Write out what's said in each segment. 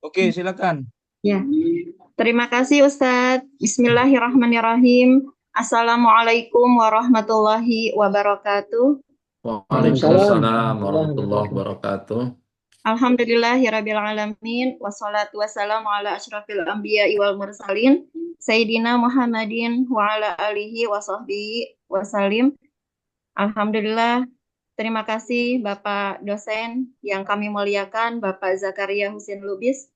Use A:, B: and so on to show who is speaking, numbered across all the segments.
A: Oke, silakan.
B: Ya, terima kasih Ustadz. Bismillahirrahmanirrahim. Assalamualaikum warahmatullahi wabarakatuh.
C: Waalaikumsalam
D: Waalaikumsalam
C: warahmatullahi
D: warahmatullahi
C: wabarakatuh.
D: wabarakatuh.
B: Alhamdulillahirrabbilalamin. Wassalatu wassalamu ala ashrafil anbiya wal mursalin. Sayyidina Muhammadin wa ala alihi wa sahbihi wasalim. Alhamdulillah. Terima kasih Bapak dosen yang kami muliakan, Bapak Zakaria Husin Lubis.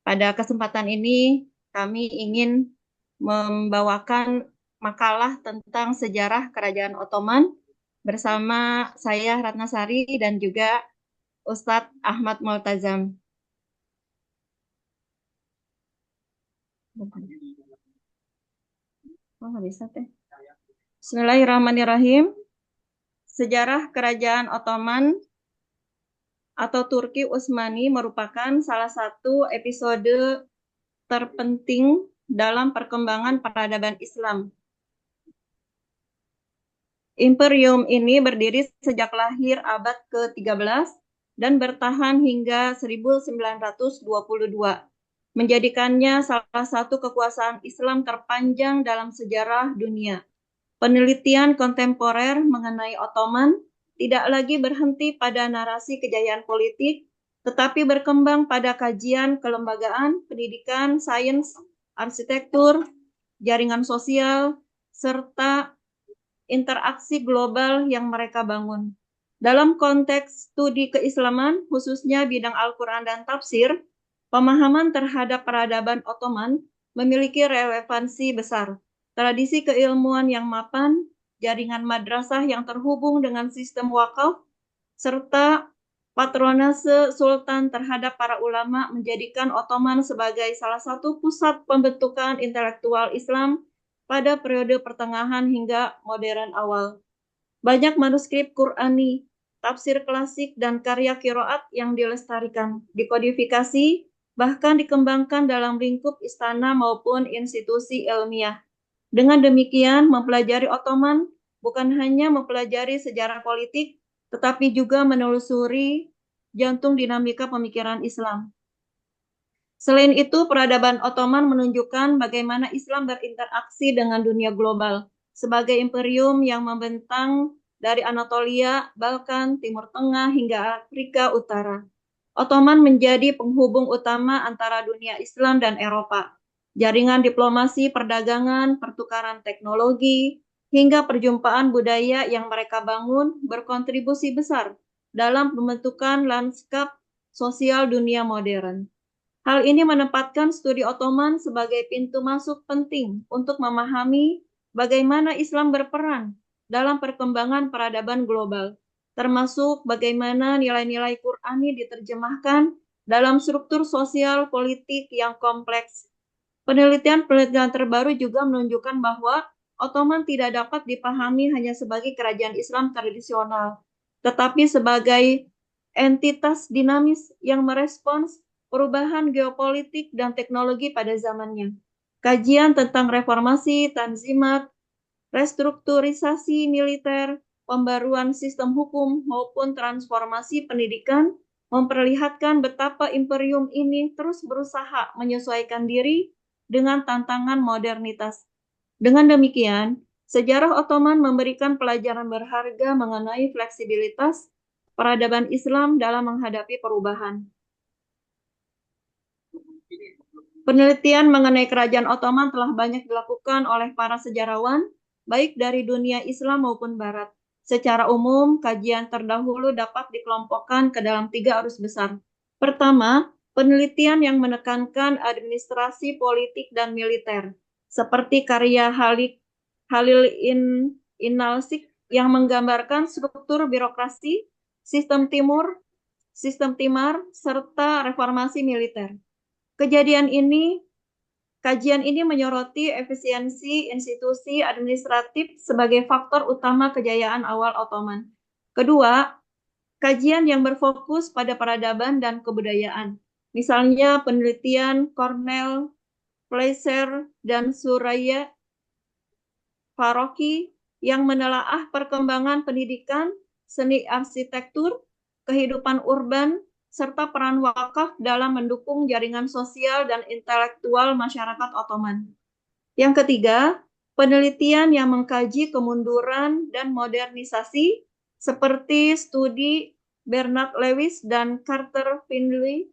B: Pada kesempatan ini, kami ingin membawakan makalah tentang sejarah Kerajaan Ottoman bersama saya Ratnasari dan juga Ustadz Ahmad Multazam. Oh, nggak bisa teh. Bismillahirrahmanirrahim. Sejarah Kerajaan Ottoman atau Turki Utsmani merupakan salah satu episode terpenting dalam perkembangan peradaban Islam. Imperium ini berdiri sejak lahir abad ke-13 dan bertahan hingga 1922, menjadikannya salah satu kekuasaan Islam terpanjang dalam sejarah dunia. Penelitian kontemporer mengenai Ottoman tidak lagi berhenti pada narasi kejayaan politik, tetapi berkembang pada kajian kelembagaan, pendidikan, sains, arsitektur, jaringan sosial, serta interaksi global yang mereka bangun. Dalam konteks studi keislaman, khususnya bidang Al-Quran dan tafsir, pemahaman terhadap peradaban Ottoman memiliki relevansi besar. Tradisi keilmuan yang mapan, jaringan madrasah yang terhubung dengan sistem wakaf, serta patronase sultan terhadap para ulama menjadikan Ottoman sebagai salah satu pusat pembentukan intelektual Islam pada periode pertengahan hingga modern awal. Banyak manuskrip Qur'ani, tafsir klasik, dan karya kiroat yang dilestarikan, dikodifikasi, bahkan dikembangkan dalam lingkup istana maupun institusi ilmiah. Dengan demikian, mempelajari Ottoman bukan hanya mempelajari sejarah politik, tetapi juga menelusuri jantung dinamika pemikiran Islam. Selain itu, peradaban Ottoman menunjukkan bagaimana Islam berinteraksi dengan dunia global sebagai imperium yang membentang dari Anatolia, Balkan, Timur Tengah, hingga Afrika Utara. Ottoman menjadi penghubung utama antara dunia Islam dan Eropa. Jaringan diplomasi, perdagangan, pertukaran teknologi, hingga perjumpaan budaya yang mereka bangun berkontribusi besar dalam pembentukan lanskap sosial dunia modern. Hal ini menempatkan studi Ottoman sebagai pintu masuk penting untuk memahami bagaimana Islam berperan dalam perkembangan peradaban global, termasuk bagaimana nilai-nilai Qur'ani diterjemahkan dalam struktur sosial politik yang kompleks. Penelitian-penelitian terbaru juga menunjukkan bahwa Ottoman tidak dapat dipahami hanya sebagai kerajaan Islam tradisional, tetapi sebagai entitas dinamis yang merespons perubahan geopolitik dan teknologi pada zamannya. Kajian tentang reformasi, tanzimat, restrukturisasi militer, pembaruan sistem hukum, maupun transformasi pendidikan memperlihatkan betapa imperium ini terus berusaha menyesuaikan diri dengan tantangan modernitas. Dengan demikian, sejarah Ottoman memberikan pelajaran berharga mengenai fleksibilitas peradaban Islam dalam menghadapi perubahan. Penelitian mengenai kerajaan Ottoman telah banyak dilakukan oleh para sejarawan, baik dari dunia Islam maupun Barat. Secara umum, kajian terdahulu dapat dikelompokkan ke dalam 3 arus besar. Pertama, penelitian yang menekankan administrasi politik dan militer, seperti karya Halil Inalsik yang menggambarkan struktur birokrasi, sistem timur, sistem timar, serta reformasi militer. Kajian ini menyoroti efisiensi institusi administratif sebagai faktor utama kejayaan awal Ottoman. Kedua, kajian yang berfokus pada peradaban dan kebudayaan. Misalnya penelitian Cornell, Fleischer, dan Suraya Faroki yang menelaah perkembangan pendidikan, seni arsitektur, kehidupan urban, serta peran wakaf dalam mendukung jaringan sosial dan intelektual masyarakat Ottoman. Yang ketiga, penelitian yang mengkaji kemunduran dan modernisasi seperti studi Bernard Lewis dan Carter Findlay.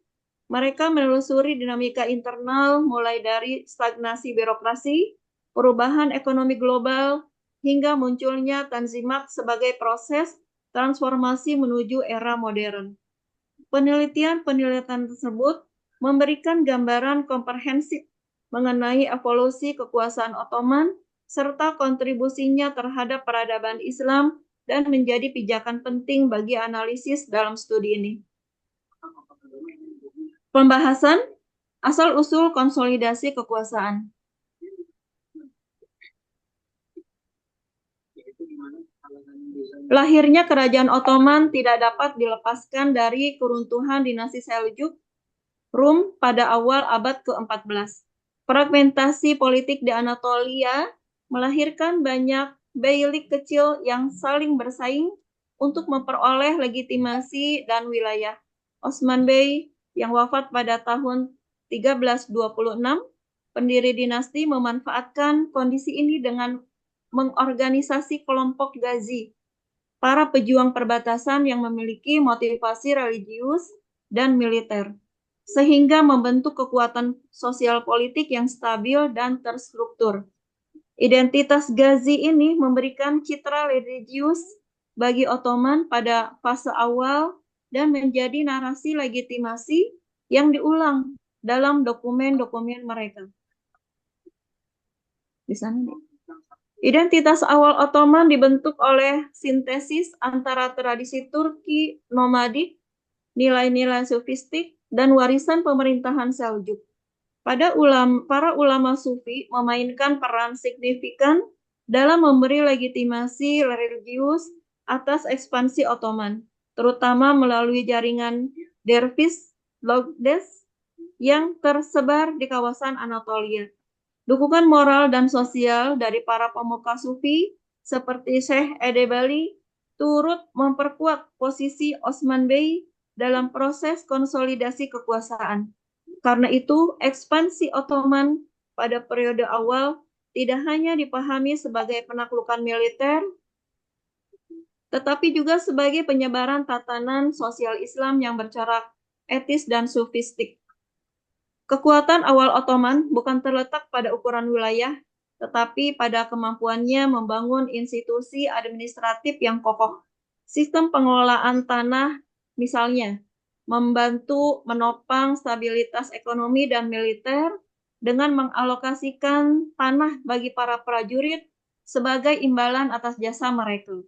B: Mereka menelusuri dinamika internal mulai dari stagnasi birokrasi, perubahan ekonomi global, hingga munculnya Tanzimat sebagai proses transformasi menuju era modern. Penelitian-penelitian tersebut memberikan gambaran komprehensif mengenai evolusi kekuasaan Ottoman serta kontribusinya terhadap peradaban Islam dan menjadi pijakan penting bagi analisis dalam studi ini. Pembahasan asal-usul konsolidasi kekuasaan. Lahirnya Kerajaan Ottoman tidak dapat dilepaskan dari keruntuhan dinasti Seljuk Rum pada awal abad ke-14. Fragmentasi politik di Anatolia melahirkan banyak beylik kecil yang saling bersaing untuk memperoleh legitimasi dan wilayah. Osman Bey yang wafat pada tahun 1326, pendiri dinasti memanfaatkan kondisi ini dengan mengorganisasi kelompok Ghazi, para pejuang perbatasan yang memiliki motivasi religius dan militer, sehingga membentuk kekuatan sosial politik yang stabil dan terstruktur. Identitas Ghazi ini memberikan citra religius bagi Ottoman pada fase awal dan menjadi narasi legitimasi yang diulang dalam dokumen-dokumen mereka. Di sana nih. Identitas awal Ottoman dibentuk oleh sintesis antara tradisi Turki nomadik, nilai-nilai sufistik, dan warisan pemerintahan Seljuk. Para ulama Sufi memainkan peran signifikan dalam memberi legitimasi religius atas ekspansi Ottoman, terutama melalui jaringan dervish logdes yang tersebar di kawasan Anatolia. Dukungan moral dan sosial dari para pemuka Sufi seperti Syekh Edebali turut memperkuat posisi Osman Bey dalam proses konsolidasi kekuasaan. Karena itu, ekspansi Ottoman pada periode awal tidak hanya dipahami sebagai penaklukan militer, tetapi juga sebagai penyebaran tatanan sosial Islam yang bercorak etis dan sufistik. Kekuatan awal Ottoman bukan terletak pada ukuran wilayah, tetapi pada kemampuannya membangun institusi administratif yang kokoh. Sistem pengelolaan tanah, misalnya, membantu menopang stabilitas ekonomi dan militer dengan mengalokasikan tanah bagi para prajurit sebagai imbalan atas jasa mereka.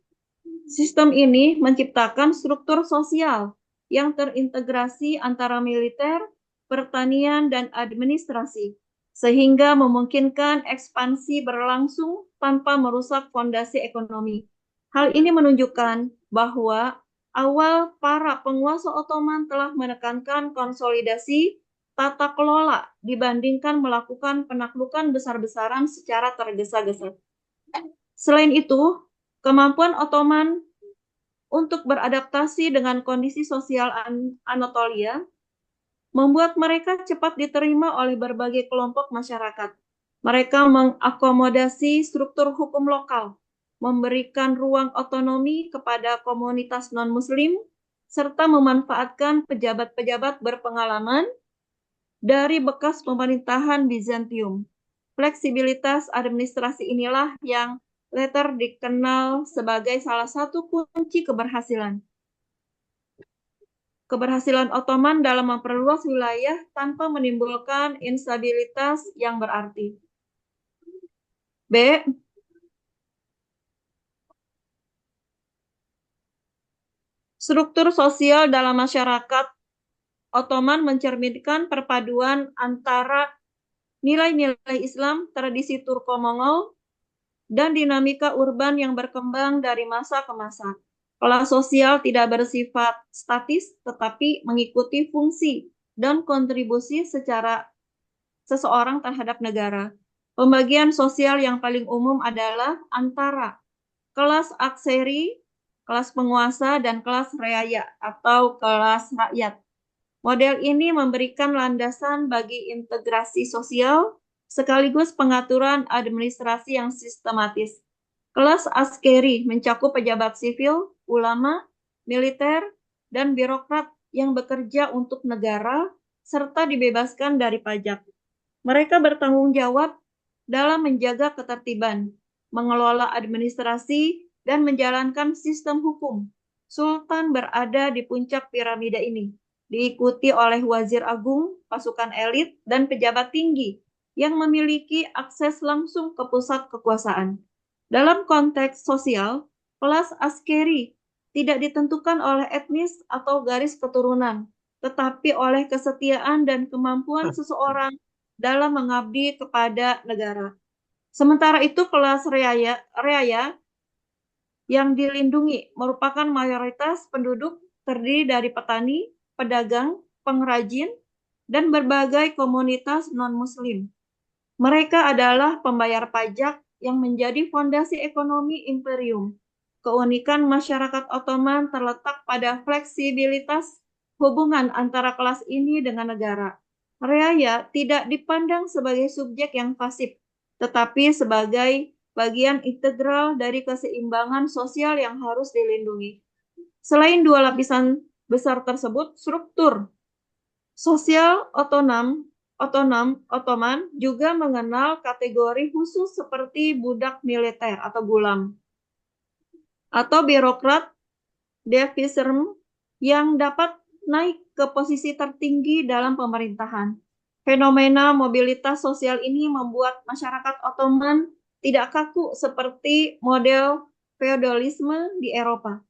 B: Sistem ini menciptakan struktur sosial yang terintegrasi antara militer, pertanian, dan administrasi, sehingga memungkinkan ekspansi berlangsung tanpa merusak fondasi ekonomi. Hal ini menunjukkan bahwa awal para penguasa Ottoman telah menekankan konsolidasi tata kelola dibandingkan melakukan penaklukan besar-besaran secara tergesa-gesa. Selain itu, kemampuan Ottoman untuk beradaptasi dengan kondisi sosial Anatolia membuat mereka cepat diterima oleh berbagai kelompok masyarakat. Mereka mengakomodasi struktur hukum lokal, memberikan ruang otonomi kepada komunitas non-Muslim, serta memanfaatkan pejabat-pejabat berpengalaman dari bekas pemerintahan Bizantium. Fleksibilitas administrasi inilah yang later dikenal sebagai salah satu kunci keberhasilan. Keberhasilan Ottoman dalam memperluas wilayah tanpa menimbulkan instabilitas yang berarti. B. Struktur sosial dalam masyarakat Ottoman mencerminkan perpaduan antara nilai-nilai Islam, tradisi Turko-Mongol, dan dinamika urban yang berkembang dari masa ke masa. Kelas sosial tidak bersifat statis, tetapi mengikuti fungsi dan kontribusi secara seseorang terhadap negara. Pembagian sosial yang paling umum adalah antara kelas akseri, kelas penguasa, dan kelas reaya atau kelas rakyat. Model ini memberikan landasan bagi integrasi sosial sekaligus pengaturan administrasi yang sistematis. Kelas askeri mencakup pejabat sipil, ulama, militer, dan birokrat yang bekerja untuk negara serta dibebaskan dari pajak. Mereka bertanggung jawab dalam menjaga ketertiban, mengelola administrasi, dan menjalankan sistem hukum. Sultan berada di puncak piramida ini, diikuti oleh wazir agung, pasukan elit, dan pejabat tinggi yang memiliki akses langsung ke pusat kekuasaan. Dalam konteks sosial, kelas askeri tidak ditentukan oleh etnis atau garis keturunan, tetapi oleh kesetiaan dan kemampuan seseorang dalam mengabdi kepada negara. Sementara itu, kelas reaya yang dilindungi merupakan mayoritas penduduk terdiri dari petani, pedagang, pengrajin, dan berbagai komunitas non-Muslim. Mereka adalah pembayar pajak yang menjadi fondasi ekonomi imperium. Keunikan masyarakat Ottoman terletak pada fleksibilitas hubungan antara kelas ini dengan negara. Reaya tidak dipandang sebagai subjek yang pasif, tetapi sebagai bagian integral dari keseimbangan sosial yang harus dilindungi. Selain dua lapisan besar tersebut, struktur sosial Ottoman juga mengenal kategori khusus seperti budak militer atau gulam, atau birokrat Devisierm yang dapat naik ke posisi tertinggi dalam pemerintahan. Fenomena mobilitas sosial ini membuat masyarakat Ottoman tidak kaku seperti model feodalisme di Eropa.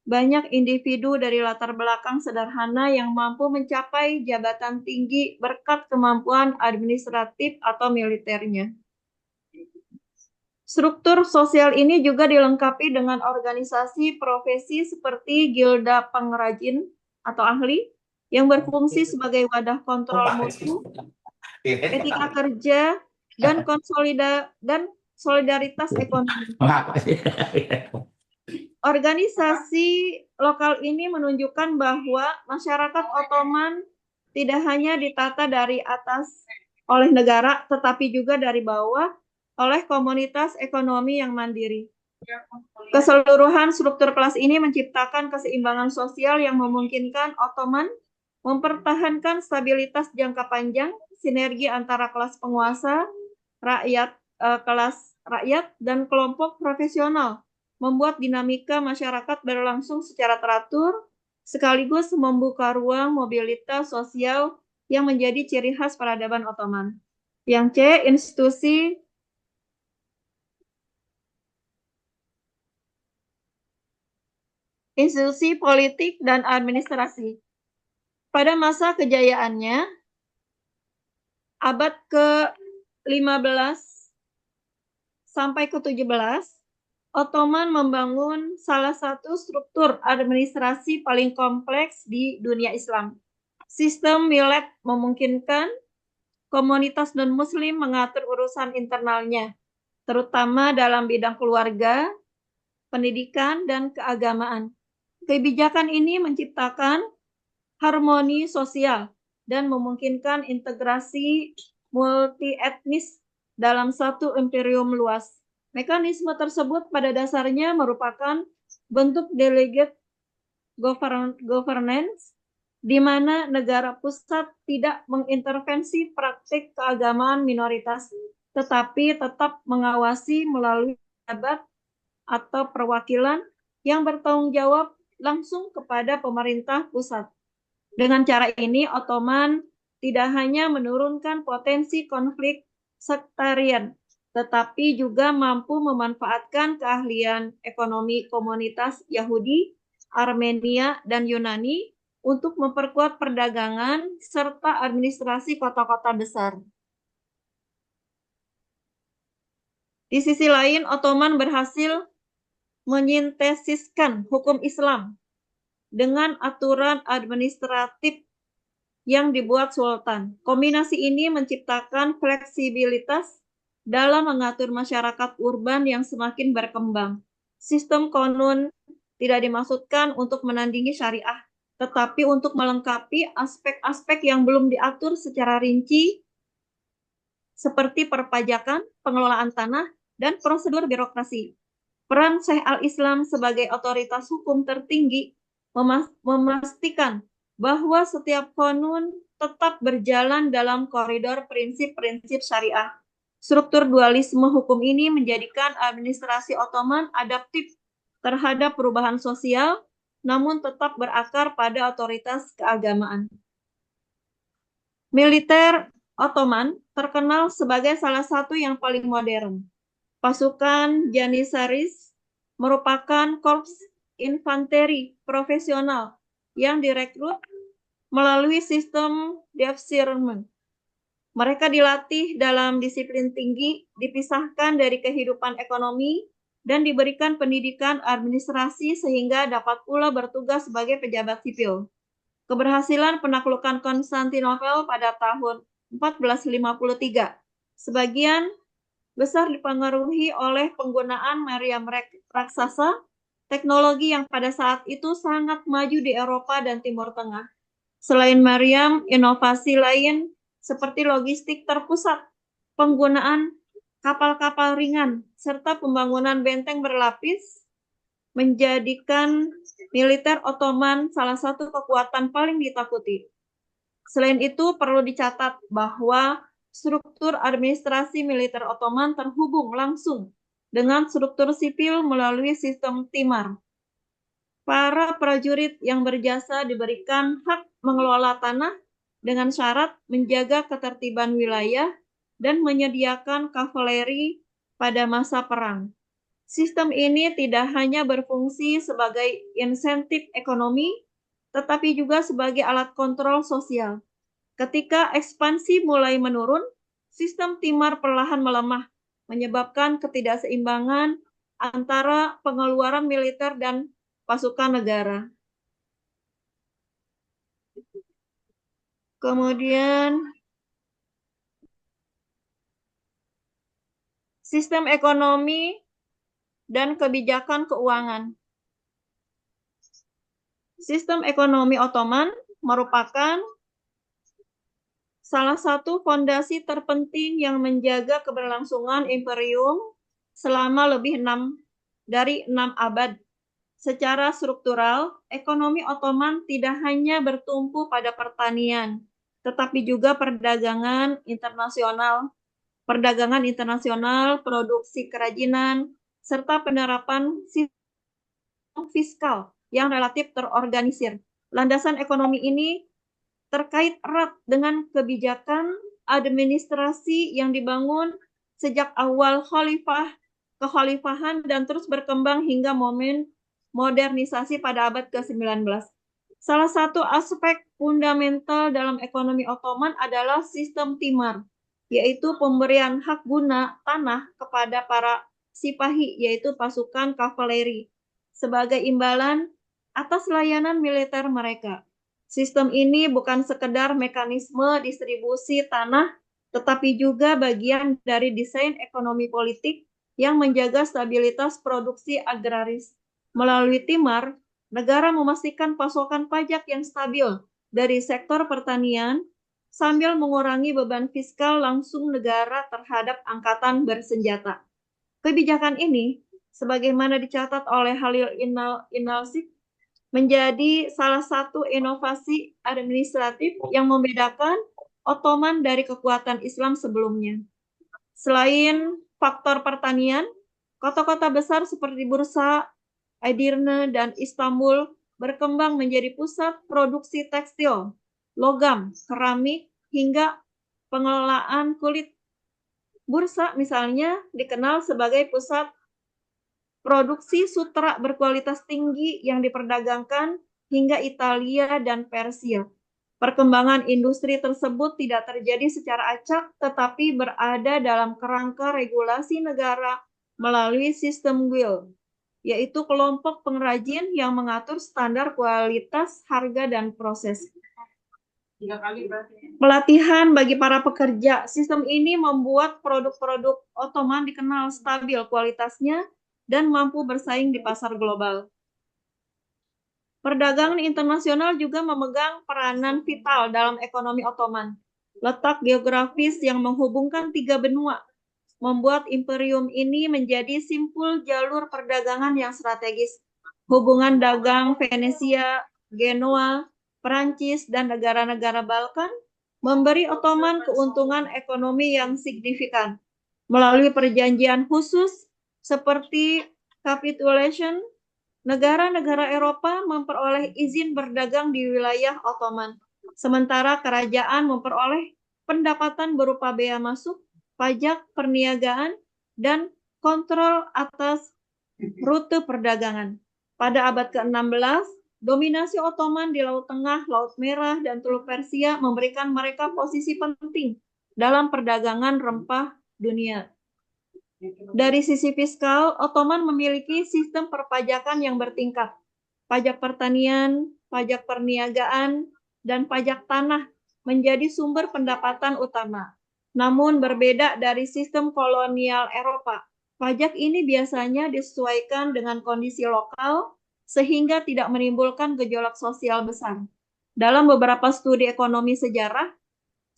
B: Banyak individu dari latar belakang sederhana yang mampu mencapai jabatan tinggi berkat kemampuan administratif atau militernya. Struktur sosial ini juga dilengkapi dengan organisasi profesi seperti gilda pengrajin atau ahli yang berfungsi sebagai wadah kontrol mutu, etika kerja, dan solidaritas ekonomi. Organisasi lokal ini menunjukkan bahwa masyarakat Ottoman tidak hanya ditata dari atas oleh negara, tetapi juga dari bawah oleh komunitas ekonomi yang mandiri. Keseluruhan struktur kelas ini menciptakan keseimbangan sosial yang memungkinkan Ottoman mempertahankan stabilitas jangka panjang, sinergi antara kelas penguasa, kelas rakyat, dan kelompok profesional, membuat dinamika masyarakat berlangsung secara teratur, sekaligus membuka ruang mobilitas sosial yang menjadi ciri khas peradaban Ottoman. Yang C, institusi politik dan administrasi. Pada masa kejayaannya, abad ke-15 sampai ke-17, Ottoman membangun salah satu struktur administrasi paling kompleks di dunia Islam. Sistem milet memungkinkan komunitas non-Muslim mengatur urusan internalnya, terutama dalam bidang keluarga, pendidikan, dan keagamaan. Kebijakan ini menciptakan harmoni sosial dan memungkinkan integrasi multi-etnis dalam satu imperium luas. Mekanisme tersebut pada dasarnya merupakan bentuk delegate governance, di mana negara pusat tidak mengintervensi praktik keagamaan minoritas, tetapi tetap mengawasi melalui pejabat atau perwakilan yang bertanggung jawab langsung kepada pemerintah pusat. Dengan cara ini, Ottoman tidak hanya menurunkan potensi konflik sektarian, tetapi juga mampu memanfaatkan keahlian ekonomi komunitas Yahudi, Armenia, dan Yunani untuk memperkuat perdagangan serta administrasi kota-kota besar. Di sisi lain, Ottoman berhasil menyintesiskan hukum Islam dengan aturan administratif yang dibuat Sultan. Kombinasi ini menciptakan fleksibilitas dalam mengatur masyarakat urban yang semakin berkembang. Sistem konun tidak dimaksudkan untuk menandingi syariah, tetapi untuk melengkapi aspek-aspek yang belum diatur secara rinci, seperti perpajakan, pengelolaan tanah, dan prosedur birokrasi. Peran Syekh al-Islam sebagai otoritas hukum tertinggi memastikan bahwa setiap konun tetap berjalan dalam koridor prinsip-prinsip syariah. Struktur dualisme hukum ini menjadikan administrasi Ottoman adaptif terhadap perubahan sosial, namun tetap berakar pada otoritas keagamaan. Militer Ottoman terkenal sebagai salah satu yang paling modern. Pasukan Janissaries merupakan korps infanteri profesional yang direkrut melalui sistem Devshirme. Mereka dilatih dalam disiplin tinggi, dipisahkan dari kehidupan ekonomi, dan diberikan pendidikan administrasi sehingga dapat pula bertugas sebagai pejabat sipil. Keberhasilan penaklukan Konstantinopel pada tahun 1453 sebagian besar dipengaruhi oleh penggunaan meriam raksasa, teknologi yang pada saat itu sangat maju di Eropa dan Timur Tengah. Selain meriam, inovasi lain seperti logistik terpusat, penggunaan kapal-kapal ringan, serta pembangunan benteng berlapis menjadikan militer Ottoman salah satu kekuatan paling ditakuti. Selain itu, perlu dicatat bahwa struktur administrasi militer Ottoman terhubung langsung dengan struktur sipil melalui sistem timar. Para prajurit yang berjasa diberikan hak mengelola tanah dengan syarat menjaga ketertiban wilayah dan menyediakan kavaleri pada masa perang. Sistem ini tidak hanya berfungsi sebagai insentif ekonomi, tetapi juga sebagai alat kontrol sosial. Ketika ekspansi mulai menurun, sistem timar perlahan melemah, menyebabkan ketidakseimbangan antara pengeluaran militer dan pasukan negara. Kemudian, sistem ekonomi dan kebijakan keuangan. Sistem ekonomi Ottoman merupakan salah satu fondasi terpenting yang menjaga keberlangsungan imperium selama lebih dari 6 abad. Secara struktural, ekonomi Ottoman tidak hanya bertumpu pada pertanian, tetapi juga perdagangan internasional, produksi kerajinan, serta penerapan sistem fiskal yang relatif terorganisir. Landasan ekonomi ini terkait erat dengan kebijakan administrasi yang dibangun sejak awal kekhalifahan dan terus berkembang hingga momen modernisasi pada abad ke-19. Salah satu aspek fundamental dalam ekonomi Ottoman adalah sistem timar, yaitu pemberian hak guna tanah kepada para sipahi, yaitu pasukan kavaleri, sebagai imbalan atas layanan militer mereka. Sistem ini bukan sekedar mekanisme distribusi tanah, tetapi juga bagian dari desain ekonomi politik yang menjaga stabilitas produksi agraris. Melalui timar, negara memastikan pasokan pajak yang stabil dari sektor pertanian sambil mengurangi beban fiskal langsung negara terhadap angkatan bersenjata. Kebijakan ini, sebagaimana dicatat oleh Halil Inalsik, menjadi salah satu inovasi administratif yang membedakan Ottoman dari kekuatan Islam sebelumnya. Selain faktor pertanian, kota-kota besar seperti Bursa, Edirne, dan Istanbul berkembang menjadi pusat produksi tekstil, logam, keramik, hingga pengelolaan kulit. Bursa misalnya dikenal sebagai pusat produksi sutra berkualitas tinggi yang diperdagangkan hingga Italia dan Persia. Perkembangan industri tersebut tidak terjadi secara acak, tetapi berada dalam kerangka regulasi negara melalui sistem guild, yaitu kelompok pengrajin yang mengatur standar kualitas, harga, dan proses. Pelatihan bagi para pekerja. Sistem ini membuat produk-produk Ottoman dikenal stabil kualitasnya dan mampu bersaing di pasar global. Perdagangan internasional juga memegang peranan vital dalam ekonomi Ottoman. Letak geografis yang menghubungkan tiga benua membuat imperium ini menjadi simpul jalur perdagangan yang strategis. Hubungan dagang Venesia, Genoa, Perancis, dan negara-negara Balkan memberi Ottoman keuntungan ekonomi yang signifikan melalui perjanjian khusus seperti capitulation. Negara-negara Eropa memperoleh izin berdagang di wilayah Ottoman, sementara kerajaan memperoleh pendapatan berupa bea masuk, pajak perniagaan, dan kontrol atas rute perdagangan. Pada abad ke-16, dominasi Ottoman di Laut Tengah, Laut Merah, dan Teluk Persia memberikan mereka posisi penting dalam perdagangan rempah dunia. Dari sisi fiskal, Ottoman memiliki sistem perpajakan yang bertingkat. Pajak pertanian, pajak perniagaan, dan pajak tanah menjadi sumber pendapatan utama. Namun berbeda dari sistem kolonial Eropa, pajak ini biasanya disesuaikan dengan kondisi lokal sehingga tidak menimbulkan gejolak sosial besar. Dalam beberapa studi ekonomi sejarah,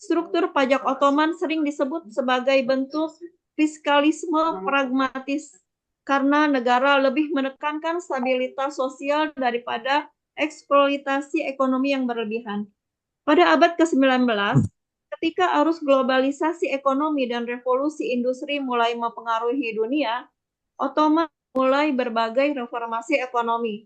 B: struktur pajak Ottoman sering disebut sebagai bentuk fiskalisme pragmatis karena negara lebih menekankan stabilitas sosial daripada eksploitasi ekonomi yang berlebihan. Pada abad ke-19, ketika arus globalisasi ekonomi dan revolusi industri mulai mempengaruhi dunia, Ottoman mulai berbagai reformasi ekonomi.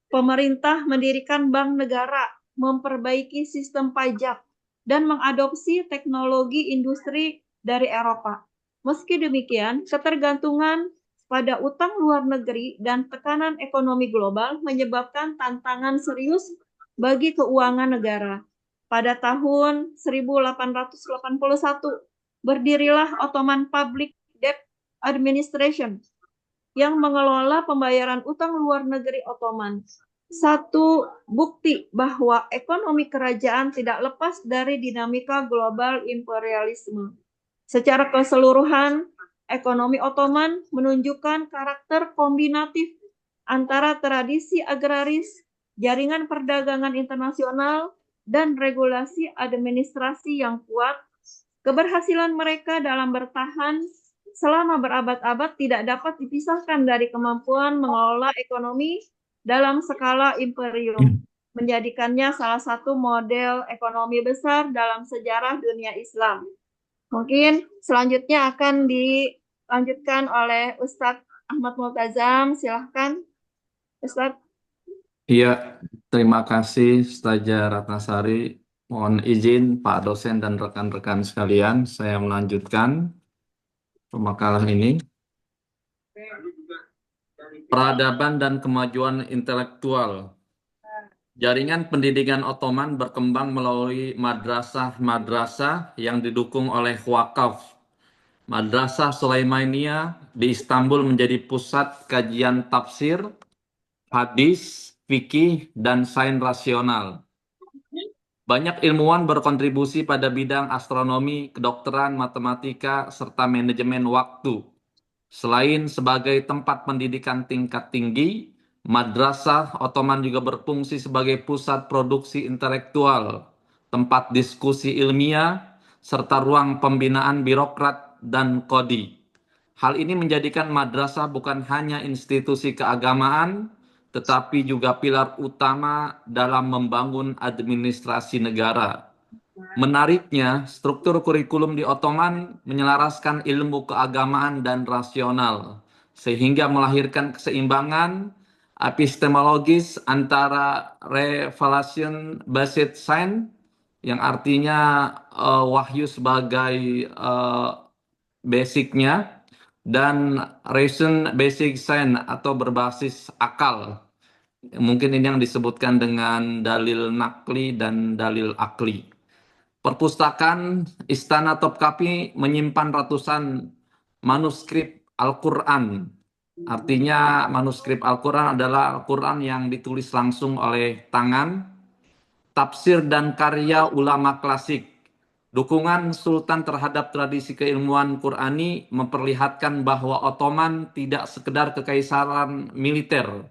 B: Pemerintah mendirikan bank negara, memperbaiki sistem pajak, dan mengadopsi teknologi industri dari Eropa. Meski demikian, ketergantungan pada utang luar negeri dan tekanan ekonomi global menyebabkan tantangan serius bagi keuangan negara. Pada tahun 1881, berdirilah Ottoman Public Debt Administration yang mengelola pembayaran utang luar negeri Ottoman. Satu bukti bahwa ekonomi kerajaan tidak lepas dari dinamika global imperialisme. Secara keseluruhan, ekonomi Ottoman menunjukkan karakter kombinatif antara tradisi agraris, jaringan perdagangan internasional, dan regulasi administrasi yang kuat. Keberhasilan mereka dalam bertahan selama berabad-abad tidak dapat dipisahkan dari kemampuan mengelola ekonomi dalam skala imperium, menjadikannya salah satu model ekonomi besar dalam sejarah dunia Islam. Mungkin selanjutnya akan dilanjutkan oleh Ustadz Ahmad Multazam. Silahkan, Ustadz.
A: Iya, terima kasih Ustazah Ratnasari. Mohon izin Pak dosen dan rekan-rekan sekalian, saya melanjutkan pemakalan ini. Peradaban dan kemajuan intelektual. Jaringan pendidikan Ottoman berkembang melalui madrasah-madrasah yang didukung oleh wakaf. Madrasah Sulaimaniyah di Istanbul menjadi pusat kajian tafsir, hadis, fikih, dan sains rasional. Banyak ilmuwan berkontribusi pada bidang astronomi, kedokteran, matematika, serta manajemen waktu. Selain sebagai tempat pendidikan tingkat tinggi, Madrasah Ottoman juga berfungsi sebagai pusat produksi intelektual, tempat diskusi ilmiah, serta ruang pembinaan birokrat dan kodi. Hal ini menjadikan madrasah bukan hanya institusi keagamaan, tetapi juga pilar utama dalam membangun administrasi negara. Menariknya, struktur kurikulum di Ottoman menyelaraskan ilmu keagamaan dan rasional, sehingga melahirkan keseimbangan epistemologis antara revelation based science, yang artinya wahyu sebagai basicnya, dan reason basic science atau berbasis akal. Mungkin ini yang disebutkan dengan dalil nakli dan dalil akli. Perpustakaan Istana Topkapi menyimpan ratusan manuskrip Al-Quran. Artinya manuskrip Al-Quran adalah Al-Quran yang ditulis langsung oleh tangan, tafsir dan karya ulama klasik. Dukungan Sultan terhadap tradisi keilmuan Qurani memperlihatkan bahwa Ottoman tidak sekedar kekaisaran militer,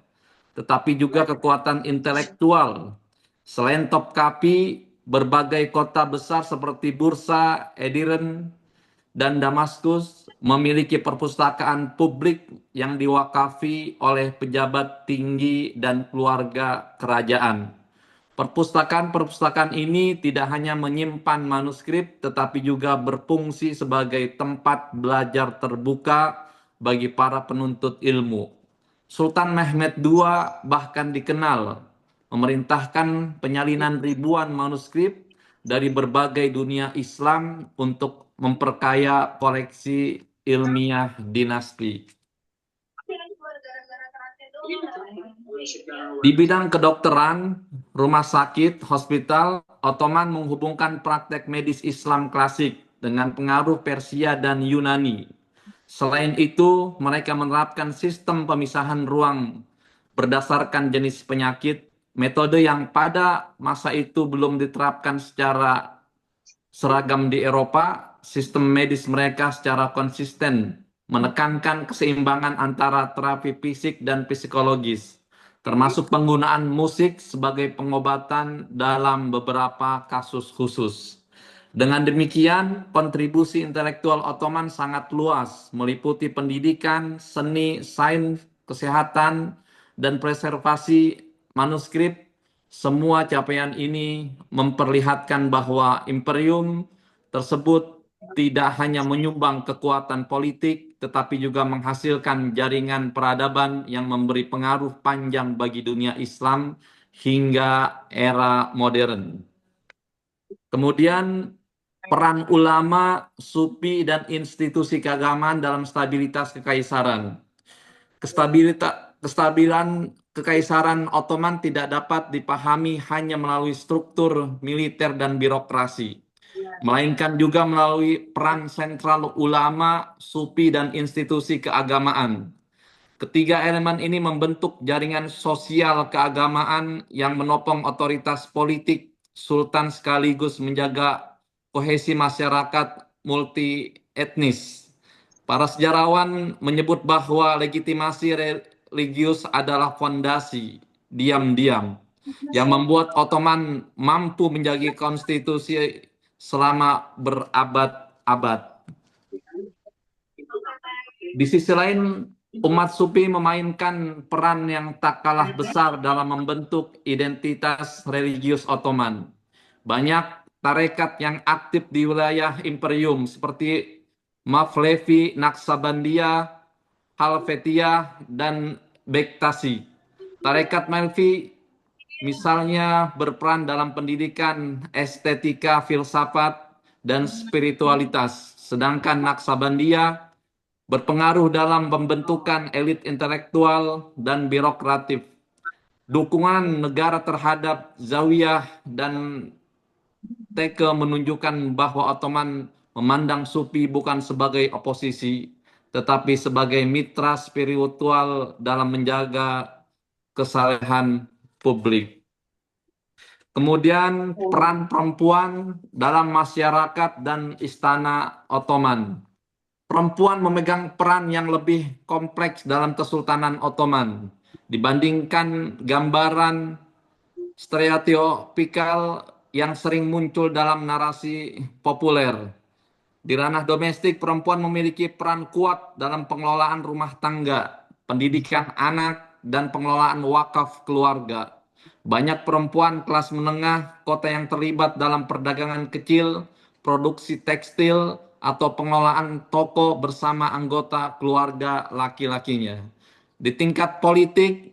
A: tetapi juga kekuatan intelektual. Selain Topkapi, berbagai kota besar seperti Bursa, Edirne, dan Damaskus memiliki perpustakaan publik yang diwakafi oleh pejabat tinggi dan keluarga kerajaan. Perpustakaan-perpustakaan ini tidak hanya menyimpan manuskrip, tetapi juga berfungsi sebagai tempat belajar terbuka bagi para penuntut ilmu. Sultan Mehmed II bahkan dikenal memerintahkan penyalinan ribuan manuskrip dari berbagai dunia Islam untuk memperkaya koleksi ilmiah dinasti. Di bidang kedokteran, rumah sakit, hospital, Ottoman menghubungkan praktek medis Islam klasik dengan pengaruh Persia dan Yunani. Selain itu, mereka menerapkan sistem pemisahan ruang berdasarkan jenis penyakit, metode yang pada masa itu belum diterapkan secara seragam di Eropa. Sistem medis mereka secara konsisten menekankan keseimbangan antara terapi fisik dan psikologis, termasuk penggunaan musik sebagai pengobatan dalam beberapa kasus khusus. Dengan demikian, kontribusi intelektual Ottoman sangat luas, meliputi pendidikan, seni, sains, kesehatan, dan preservasi manuskrip. Semua capaian ini memperlihatkan bahwa imperium tersebut tidak hanya menyumbang kekuatan politik, tetapi juga menghasilkan jaringan peradaban yang memberi pengaruh panjang bagi dunia Islam hingga era modern. Kemudian peran ulama, sufi, dan institusi keagamaan dalam stabilitas kekaisaran. Kestabilan kekaisaran Ottoman tidak dapat dipahami hanya melalui struktur militer dan birokrasi, melainkan juga melalui peran sentral ulama, sufi, dan institusi keagamaan. Ketiga elemen ini membentuk jaringan sosial keagamaan yang menopang otoritas politik sultan sekaligus menjaga kohesi masyarakat multi etnis. Para sejarawan menyebut bahwa legitimasi religius adalah fondasi diam-diam yang membuat Ottoman mampu menjaga konstitusi selama berabad-abad. Di sisi lain, umat sufi memainkan peran yang tak kalah besar dalam membentuk identitas religius Ottoman. Banyak tarekat yang aktif di wilayah imperium seperti Mevlevi, Naksabandia, Halvetiyah, dan Bektasi. Tarekat Melvi misalnya berperan dalam pendidikan estetika, filsafat, dan spiritualitas. Sedangkan Naksabandia berpengaruh dalam pembentukan elit intelektual dan birokratif. Dukungan negara terhadap Zawiyah dan Teke menunjukkan bahwa Ottoman memandang Sufi bukan sebagai oposisi, tetapi sebagai mitra spiritual dalam menjaga kesalehan publik. Kemudian peran perempuan dalam masyarakat dan istana Ottoman. Perempuan memegang peran yang lebih kompleks dalam Kesultanan Ottoman dibandingkan gambaran stereotipikal yang sering muncul dalam narasi populer. Di ranah domestik, perempuan memiliki peran kuat dalam pengelolaan rumah tangga, pendidikan anak, dan pengelolaan wakaf keluarga. Banyak perempuan kelas menengah kota yang terlibat dalam perdagangan kecil, produksi tekstil, atau pengelolaan toko bersama anggota keluarga laki-lakinya. Di tingkat politik,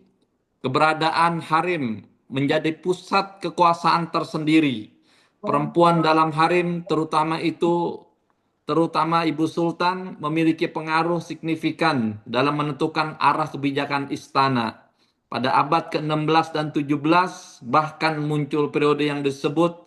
A: keberadaan harem menjadi pusat kekuasaan tersendiri. Perempuan dalam harem, terutama Ibu Sultan, memiliki pengaruh signifikan dalam menentukan arah kebijakan istana. Pada abad ke-16 dan 17, bahkan muncul periode yang disebut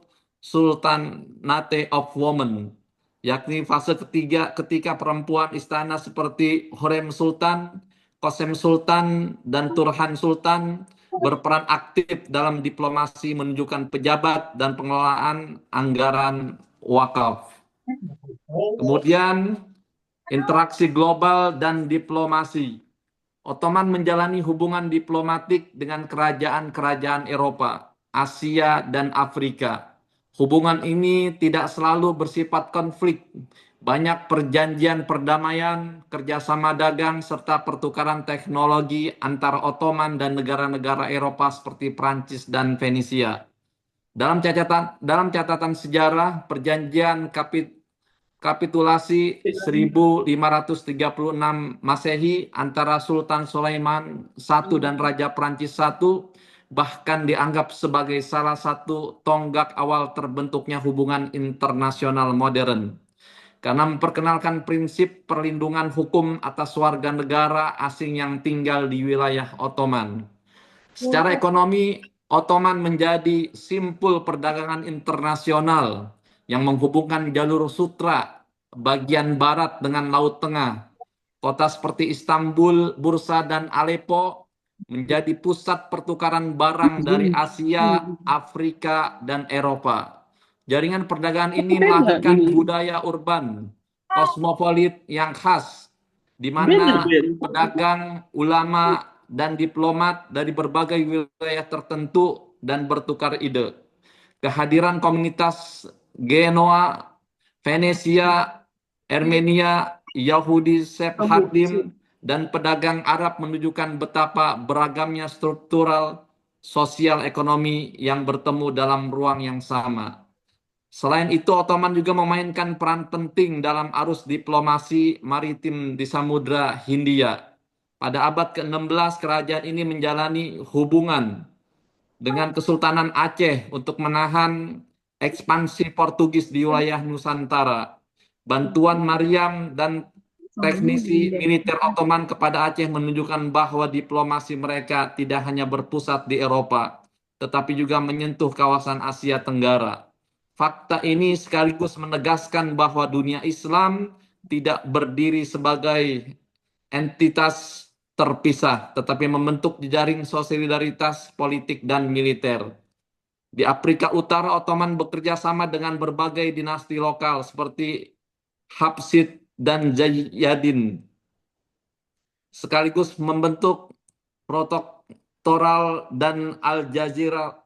A: Sultanate of Women, yakni fase ketiga ketika perempuan istana seperti Hurrem Sultan, Qasem Sultan, dan Turhan Sultan berperan aktif dalam diplomasi menunjukkan pejabat dan pengelolaan anggaran wakaf. Kemudian interaksi global dan diplomasi. Ottoman menjalani hubungan diplomatik dengan kerajaan-kerajaan Eropa, Asia, dan Afrika. Hubungan ini tidak selalu bersifat konflik. Banyak perjanjian perdamaian, kerjasama dagang, serta pertukaran teknologi antara Ottoman dan negara-negara Eropa seperti Prancis dan Venesia. Dalam catatan sejarah, perjanjian kapitulasi 1536 Masehi antara Sultan Sulaiman I dan Raja Prancis I bahkan dianggap sebagai salah satu tonggak awal terbentuknya hubungan internasional modern karena memperkenalkan prinsip perlindungan hukum atas warga negara asing yang tinggal di wilayah Ottoman. Secara ekonomi, Ottoman menjadi simpul perdagangan internasional yang menghubungkan jalur sutra bagian barat dengan Laut Tengah. Kota seperti Istanbul, Bursa, dan Aleppo menjadi pusat pertukaran barang dari Asia, Afrika, dan Eropa. Jaringan perdagangan ini
C: Beda
A: melahirkan
C: ini.
A: budaya urban, kosmopolit yang khas, di
C: Bener,
A: mana
C: Ben.
A: pedagang, ulama, dan diplomat dari berbagai wilayah tertentu dan bertukar ide. Kehadiran komunitas Genoa, Venesia, Armenia, Yahudi Sephardim, dan pedagang Arab menunjukkan betapa beragamnya struktural sosial ekonomi yang bertemu dalam ruang yang sama. Selain itu, Ottoman juga memainkan peran penting dalam arus diplomasi maritim di Samudra Hindia. Pada abad ke-16, kerajaan ini menjalani hubungan dengan Kesultanan Aceh untuk menahan ekspansi Portugis di wilayah Nusantara. Bantuan Mariam dan teknisi militer Ottoman kepada Aceh menunjukkan bahwa diplomasi mereka tidak hanya berpusat di Eropa, tetapi juga menyentuh kawasan Asia Tenggara. Fakta ini sekaligus menegaskan bahwa dunia Islam tidak berdiri sebagai entitas terpisah, tetapi membentuk jejaring solidaritas politik dan militer. Di Afrika Utara, Ottoman bekerja sama dengan berbagai dinasti lokal seperti Hafsid dan Zayadin, sekaligus membentuk protektoral dan Aljazair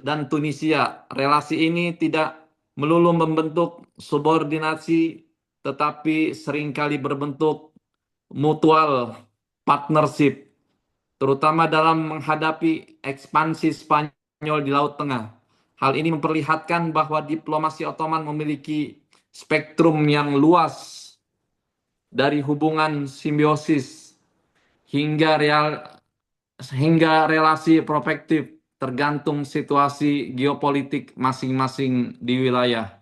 A: dan Tunisia. Relasi ini tidak melulu membentuk subordinasi, tetapi seringkali berbentuk mutual partnership, terutama dalam menghadapi ekspansi Spanyol di Laut Tengah. Hal ini memperlihatkan bahwa diplomasi Ottoman memiliki spektrum yang luas dari hubungan simbiosis hingga relasi prospektif tergantung situasi geopolitik masing-masing di wilayah.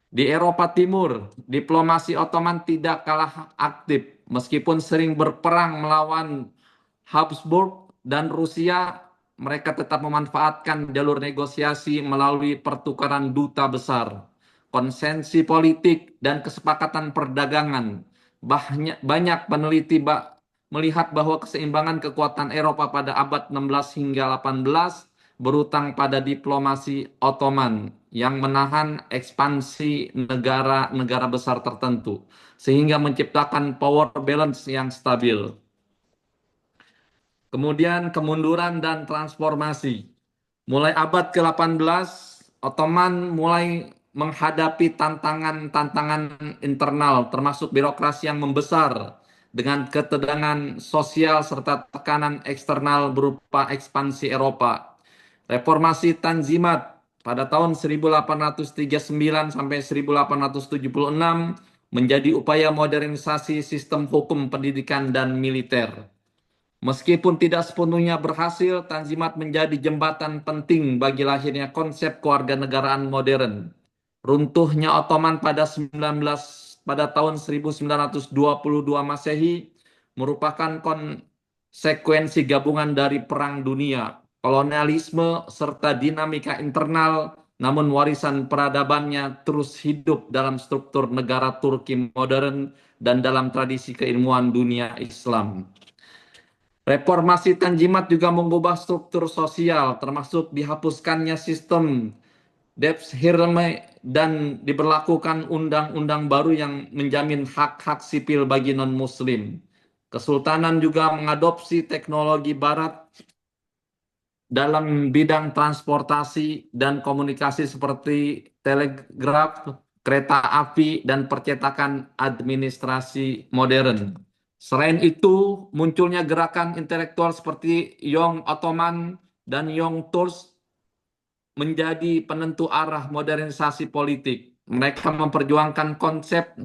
A: Di Eropa Timur, diplomasi Ottoman tidak kalah aktif meskipun sering berperang melawan Habsburg dan Rusia. Mereka tetap memanfaatkan jalur negosiasi melalui pertukaran duta besar, konsensi politik, dan kesepakatan perdagangan. Banyak peneliti melihat bahwa keseimbangan kekuatan Eropa pada abad 16 hingga 18 berutang pada diplomasi Ottoman yang menahan ekspansi negara-negara besar tertentu, sehingga menciptakan power balance yang stabil. Kemudian kemunduran dan transformasi. Mulai abad ke-18, Ottoman mulai menghadapi tantangan-tantangan internal, termasuk birokrasi yang membesar, dengan ketegangan sosial serta tekanan eksternal berupa ekspansi Eropa. Reformasi Tanzimat pada tahun 1839 sampai 1876 menjadi upaya modernisasi sistem hukum, pendidikan, dan militer. Meskipun tidak sepenuhnya berhasil, Tanzimat menjadi jembatan penting bagi lahirnya konsep kewarganegaraan modern. Runtuhnya Ottoman pada tahun 1922 Masehi merupakan konsekuensi gabungan dari Perang Dunia, kolonialisme, serta dinamika internal, namun warisan peradabannya terus hidup dalam struktur negara Turki modern dan dalam tradisi keilmuan dunia Islam. Reformasi Tanzimat juga mengubah struktur sosial, termasuk dihapuskannya sistem Devshirme dan diberlakukan undang-undang baru yang menjamin hak-hak sipil bagi non-Muslim. Kesultanan juga mengadopsi teknologi Barat dalam bidang transportasi dan komunikasi seperti telegraf, kereta api, dan percetakan administrasi modern. Selain itu, munculnya gerakan intelektual seperti Young Ottoman dan Young Turks menjadi penentu arah modernisasi politik. Mereka memperjuangkan konsep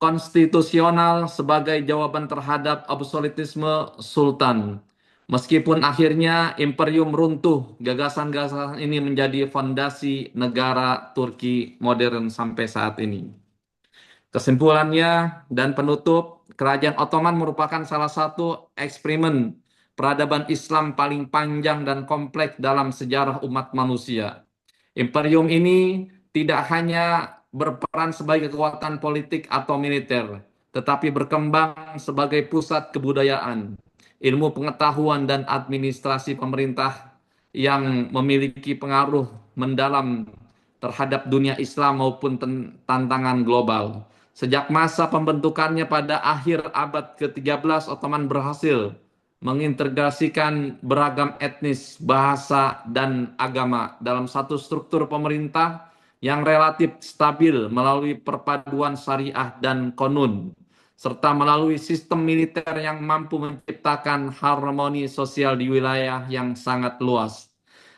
A: konstitusional sebagai jawaban terhadap absolutisme sultan. Meskipun akhirnya imperium runtuh, gagasan-gagasan ini menjadi fondasi negara Turki modern sampai saat ini. Kesimpulannya dan penutup, Kerajaan Ottoman merupakan salah satu eksperimen peradaban Islam paling panjang dan kompleks dalam sejarah umat manusia. Imperium ini tidak hanya berperan sebagai kekuatan politik atau militer, tetapi berkembang sebagai pusat kebudayaan, ilmu pengetahuan, dan administrasi pemerintah yang memiliki pengaruh mendalam terhadap dunia Islam maupun tantangan global. Sejak masa pembentukannya pada akhir abad ke-13, Ottoman berhasil mengintegrasikan beragam etnis, bahasa, dan agama dalam satu struktur pemerintah yang relatif stabil melalui perpaduan syariah dan konun, serta melalui sistem militer yang mampu menciptakan harmoni sosial di wilayah yang sangat luas.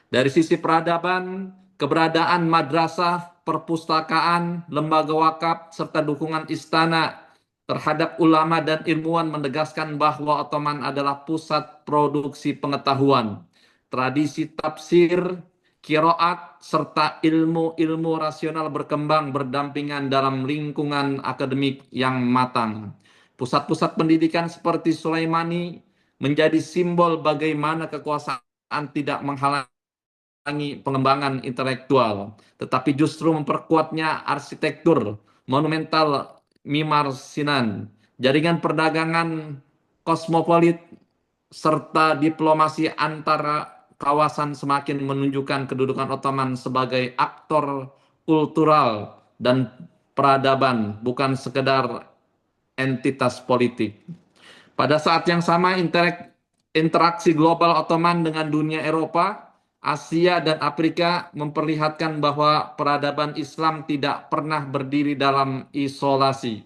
A: Dari sisi peradaban, keberadaan madrasah, perpustakaan, lembaga wakaf, serta dukungan istana terhadap ulama dan ilmuwan menegaskan bahwa Ottoman adalah pusat produksi pengetahuan, tradisi tafsir, kiroat, serta ilmu-ilmu rasional berkembang berdampingan dalam lingkungan akademik yang matang. Pusat-pusat pendidikan seperti Sulaimani menjadi simbol bagaimana kekuasaan tidak menghalangi pengembangan intelektual, tetapi justru memperkuatnya arsitektur monumental Mimar Sinan, jaringan perdagangan kosmopolit, serta diplomasi antara kawasan semakin menunjukkan kedudukan Ottoman sebagai aktor kultural dan peradaban, bukan sekedar entitas politik. Pada saat yang sama, interaksi global Ottoman dengan dunia Eropa, Asia, dan Afrika memperlihatkan bahwa peradaban Islam tidak pernah berdiri dalam isolasi.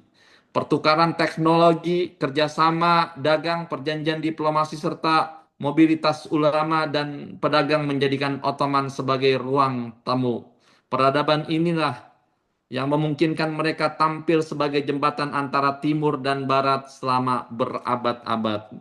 A: Pertukaran teknologi, kerjasama, dagang, perjanjian diplomasi, serta mobilitas ulama dan pedagang menjadikan Ottoman sebagai ruang tamu. Peradaban inilah yang memungkinkan mereka tampil sebagai jembatan antara timur dan barat selama berabad-abad.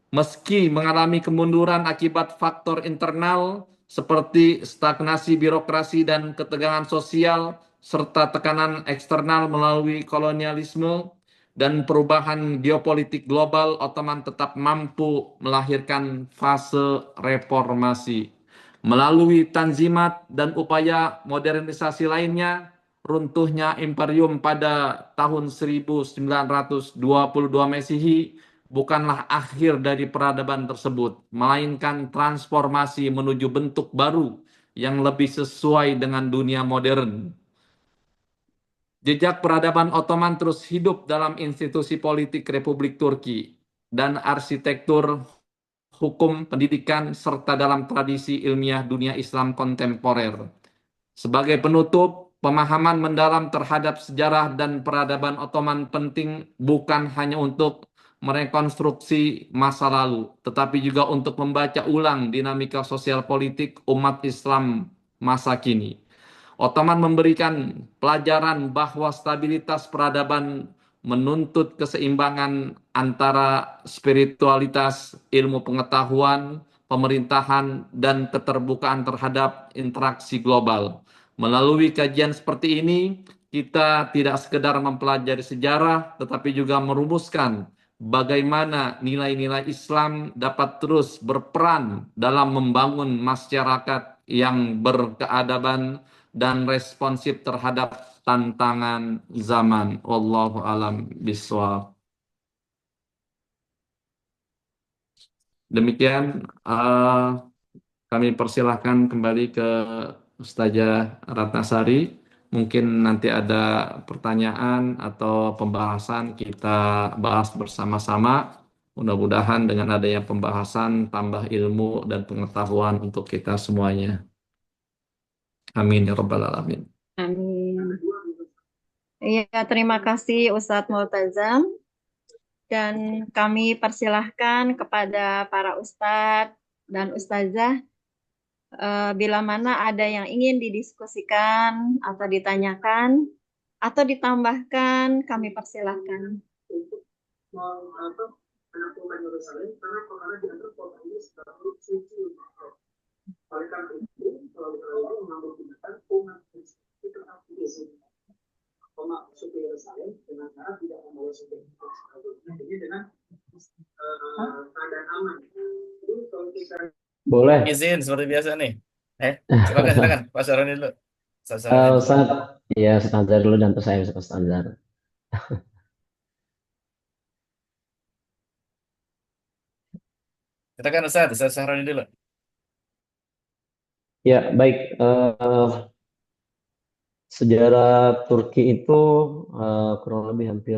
A: Meski mengalami kemunduran akibat faktor internal seperti stagnasi birokrasi dan ketegangan sosial, serta tekanan eksternal melalui kolonialisme dan perubahan geopolitik global, Ottoman tetap mampu melahirkan fase reformasi. Melalui tanzimat dan upaya modernisasi lainnya, runtuhnya imperium pada tahun 1922 Masehi bukanlah akhir dari peradaban tersebut, melainkan transformasi menuju bentuk baru yang lebih sesuai dengan dunia modern. Jejak peradaban Ottoman terus hidup dalam institusi politik Republik Turki dan arsitektur hukum, pendidikan, serta dalam tradisi ilmiah dunia Islam kontemporer. Sebagai penutup, pemahaman mendalam terhadap sejarah dan peradaban Ottoman penting bukan hanya untuk merekonstruksi masa lalu, tetapi juga untuk membaca ulang dinamika sosial politik umat Islam masa kini. Ottoman memberikan pelajaran bahwa stabilitas peradaban menuntut keseimbangan antara spiritualitas, ilmu pengetahuan, pemerintahan, dan keterbukaan terhadap interaksi global. Melalui kajian seperti ini, kita tidak sekedar mempelajari sejarah, tetapi juga merumuskan bagaimana nilai-nilai Islam dapat terus berperan dalam membangun masyarakat yang berkeadaban dan responsif terhadap tantangan zaman. Wallahu alam biswab. Demikian kami persilahkan kembali ke Ustazah Ratnasari. Mungkin nanti ada pertanyaan atau pembahasan kita bahas bersama-sama. Mudah-mudahan dengan adanya pembahasan tambah ilmu dan pengetahuan untuk kita semuanya. Amin ya rabbal alamin.
B: Amin. Iya, terima kasih Ustadz Multazam. Dan kami persilahkan kepada para ustadz dan ustazah bila mana ada yang ingin didiskusikan atau ditanyakan atau ditambahkan, kami persilahkan.
C: Boleh.
D: Izin seperti biasa nih. Silakan silakan Pak Saroni dulu. Ustaz Saroni dulu.
C: Ustaz, ya Ustaz Anzar dulu dan terus saya Ustaz Anzar.
D: Silakan Ustaz Saroni dulu.
C: Ya, baik. Sejarah Turki itu kurang lebih hampir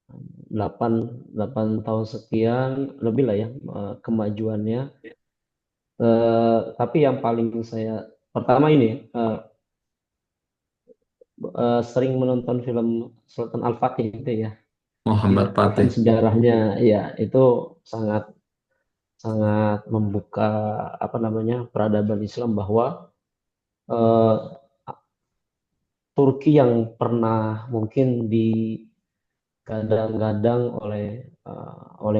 C: 8 tahun sekian, lebih lah ya kemajuannya. Tapi yang paling saya, pertama ini, sering menonton film Sultan Al-Fatih itu ya.
A: Muhammad
C: Kan
A: Fatih.
C: sejarahnya, ya itu sangat sangat membuka apa namanya peradaban Islam bahwa eh, Turki yang pernah mungkin digadang-gadang oleh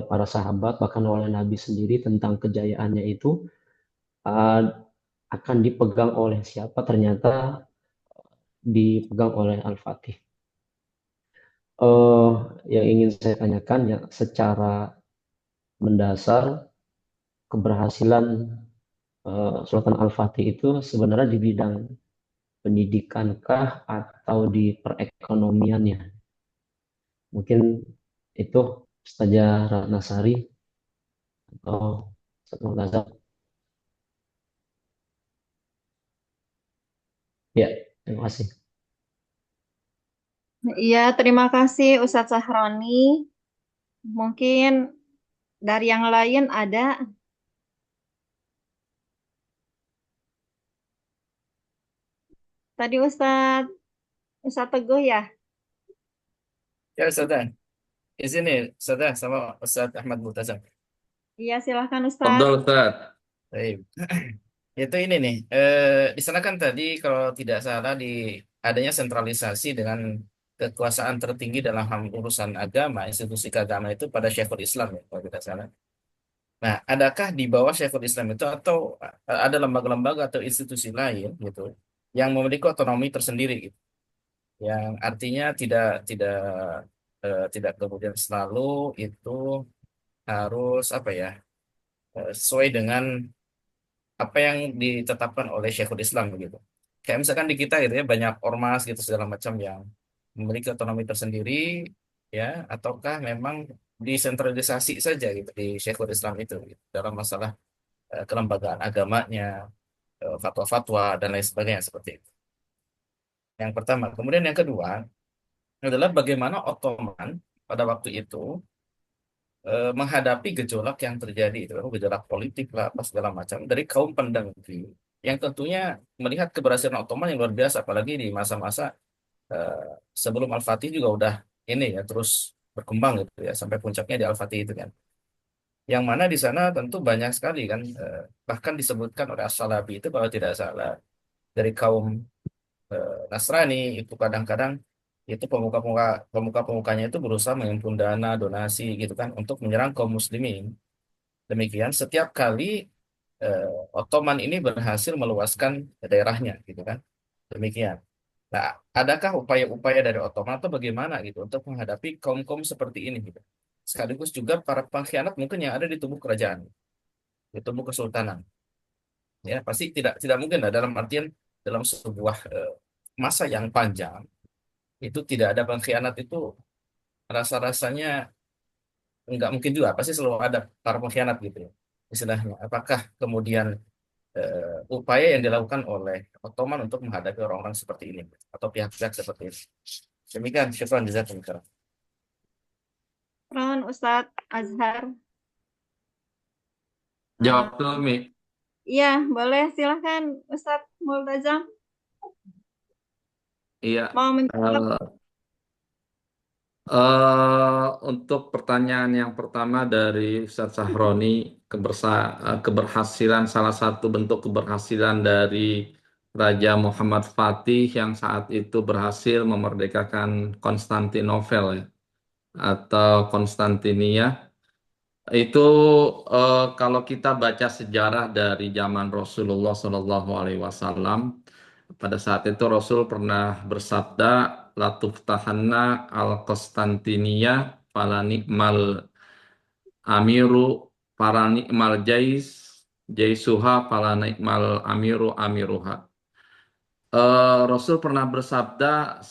C: para sahabat bahkan oleh Nabi sendiri tentang kejayaannya itu eh, akan dipegang oleh siapa, ternyata dipegang oleh Al-Fatih. Eh, yang ingin saya tanyakan ya, secara mendasar keberhasilan Sultan Al-Fatih itu sebenarnya di bidang pendidikankah atau di perekonomiannya? Mungkin itu saja Ratna Sari atau Ustaz Murtaza. Ya, terima kasih.
B: Iya, terima kasih Ustadz Sahroni. Mungkin dari yang lain ada. Tadi Ustadz Teguh ya?
D: Ya Ustaz. Izin nih Ustaz sama Ustaz Ahmad Multazam.
B: Iya, silahkan
A: Fadol
B: Ustadz.
A: Ustaz.
D: Baik. Itu ini nih. Di sana kan tadi kalau tidak salah di adanya sentralisasi dengan kekuasaan tertinggi dalam urusan agama, institusi keagamaan itu pada Syekhul Islam ya, kalau tidak salah. Nah, adakah di bawah Syekhul Islam itu atau ada lembaga-lembaga atau institusi lain gitu yang memiliki otonomi tersendiri gitu, yang artinya tidak kemudian selalu itu harus apa ya sesuai dengan apa yang ditetapkan oleh Syekhul Islam begitu. Kayak misalkan di kita gitu ya banyak ormas gitu segala macam yang memiliki otonomi tersendiri ya, ataukah memang desentralisasi saja gitu di Syekhul Islam itu gitu, dalam masalah kelembagaan agamanya, fatwa-fatwa dan lain sebagainya seperti itu. Yang pertama, kemudian yang kedua adalah bagaimana Ottoman pada waktu itu menghadapi gejolak yang terjadi itu, gejolak politik lah, apa segala macam dari kaum pendengki yang tentunya melihat keberhasilan Ottoman yang luar biasa, apalagi di masa-masa eh, sebelum Al-Fatih juga udah ini ya terus berkembang gitu ya sampai puncaknya di Al-Fatih itu kan. Yang mana di sana tentu banyak sekali kan, bahkan disebutkan oleh As-Salabi itu kalau tidak salah dari kaum Nasrani itu kadang-kadang itu pemuka-pemukanya itu berusaha mengumpulkan dana donasi gitu kan untuk menyerang kaum muslimin. Demikian setiap kali Ottoman ini berhasil meluaskan daerahnya gitu kan. Demikian. Nah, adakah upaya-upaya dari Ottoman atau bagaimana gitu untuk menghadapi kaum-kaum seperti ini gitu. Sekaligus juga para pengkhianat mungkin yang ada di tubuh kerajaan, di tubuh kesultanan. Ya, pasti tidak tidak mungkin lah dalam artian dalam sebuah masa yang panjang itu tidak ada pengkhianat itu rasa-rasanya nggak mungkin juga, pasti selalu ada para pengkhianat gitu ya istilahnya. Apakah kemudian upaya yang dilakukan oleh Ottoman untuk menghadapi orang-orang seperti ini atau pihak-pihak seperti ini. Demikian, syukran jazakumullah khairan.
B: Ron, Ustadz Azhar.
A: Jawab dulu, Mi.
B: Iya, boleh. Silahkan Ustadz Multazam
A: Iya.
B: mau menjawab.
A: Untuk pertanyaan yang pertama dari Ustadz Sahroni, keberhasilan, salah satu bentuk keberhasilan dari Raja Muhammad Fatih yang saat itu berhasil memerdekakan Konstantinopel, ya, atau Konstantinia. Itu kalau kita baca sejarah dari zaman Rasulullah SAW, pada saat itu Rasul pernah bersabda, "La tuftahanna al-Konstantinia fala ni'mal amiru fala ni'mal jaisuha fala ni'mal amiruha." Rasul pernah bersabda,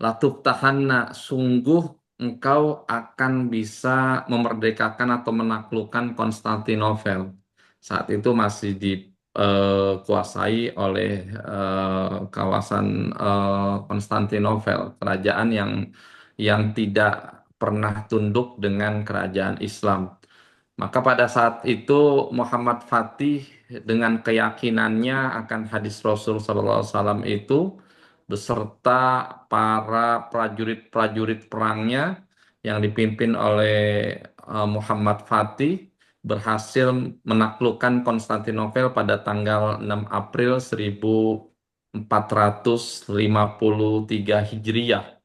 A: "Latuf tahanna, sungguh engkau akan bisa memerdekakan atau menaklukkan Konstantinopel." Saat itu masih dikuasai oleh kawasan Konstantinopel, kerajaan yang tidak pernah tunduk dengan kerajaan Islam. Maka pada saat itu Muhammad Fatih dengan keyakinannya akan hadis Rasul SAW itu beserta para prajurit-prajurit perangnya yang dipimpin oleh Muhammad Fatih berhasil menaklukkan Konstantinopel pada tanggal 6 April 1453 Hijriah.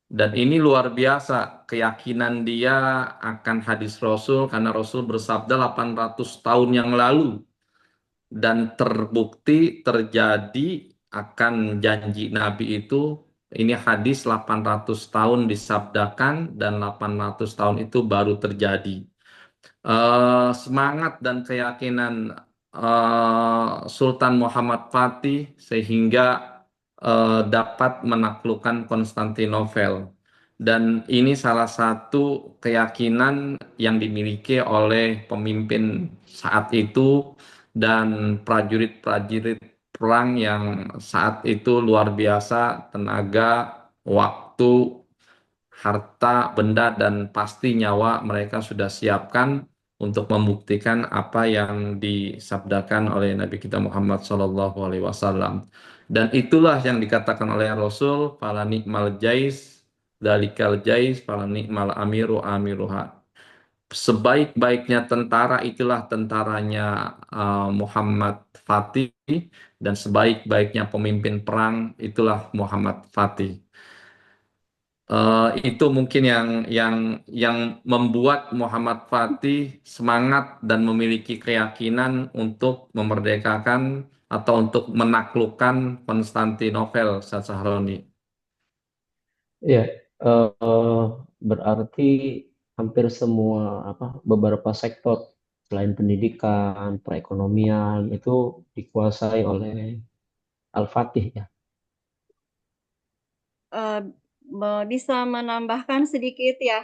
A: Dan ini luar biasa keyakinan dia akan hadis Rasul, karena Rasul bersabda 800 tahun yang lalu dan terbukti terjadi akan janji Nabi itu. Ini hadis 800 tahun disabdakan dan 800 tahun itu baru terjadi. Semangat dan keyakinan Sultan Muhammad Fatih sehingga dapat menaklukkan Konstantinopel. Dan ini salah satu keyakinan yang dimiliki oleh pemimpin saat itu dan prajurit-prajurit perang yang saat itu luar biasa, tenaga, waktu, harta, benda, dan pasti nyawa mereka sudah siapkan untuk membuktikan apa yang disabdakan oleh Nabi kita Muhammad SAW. Dan itulah yang dikatakan oleh Rasul, "Fala ni'mal jais, dalikal jais, fala ni'mal amiruha." Sebaik-baiknya tentara itulah tentaranya Muhammad Fatih, dan sebaik-baiknya pemimpin perang itulah Muhammad Fatih. Itu mungkin yang membuat Muhammad Fatih semangat dan memiliki keyakinan untuk memerdekakan atau untuk menaklukkan Konstantinopel, Ustaz Sahroni.
C: Ya, berarti hampir semua beberapa sektor selain pendidikan, perekonomian itu dikuasai oleh Al-Fatih ya.
B: Eh, bisa menambahkan sedikit ya.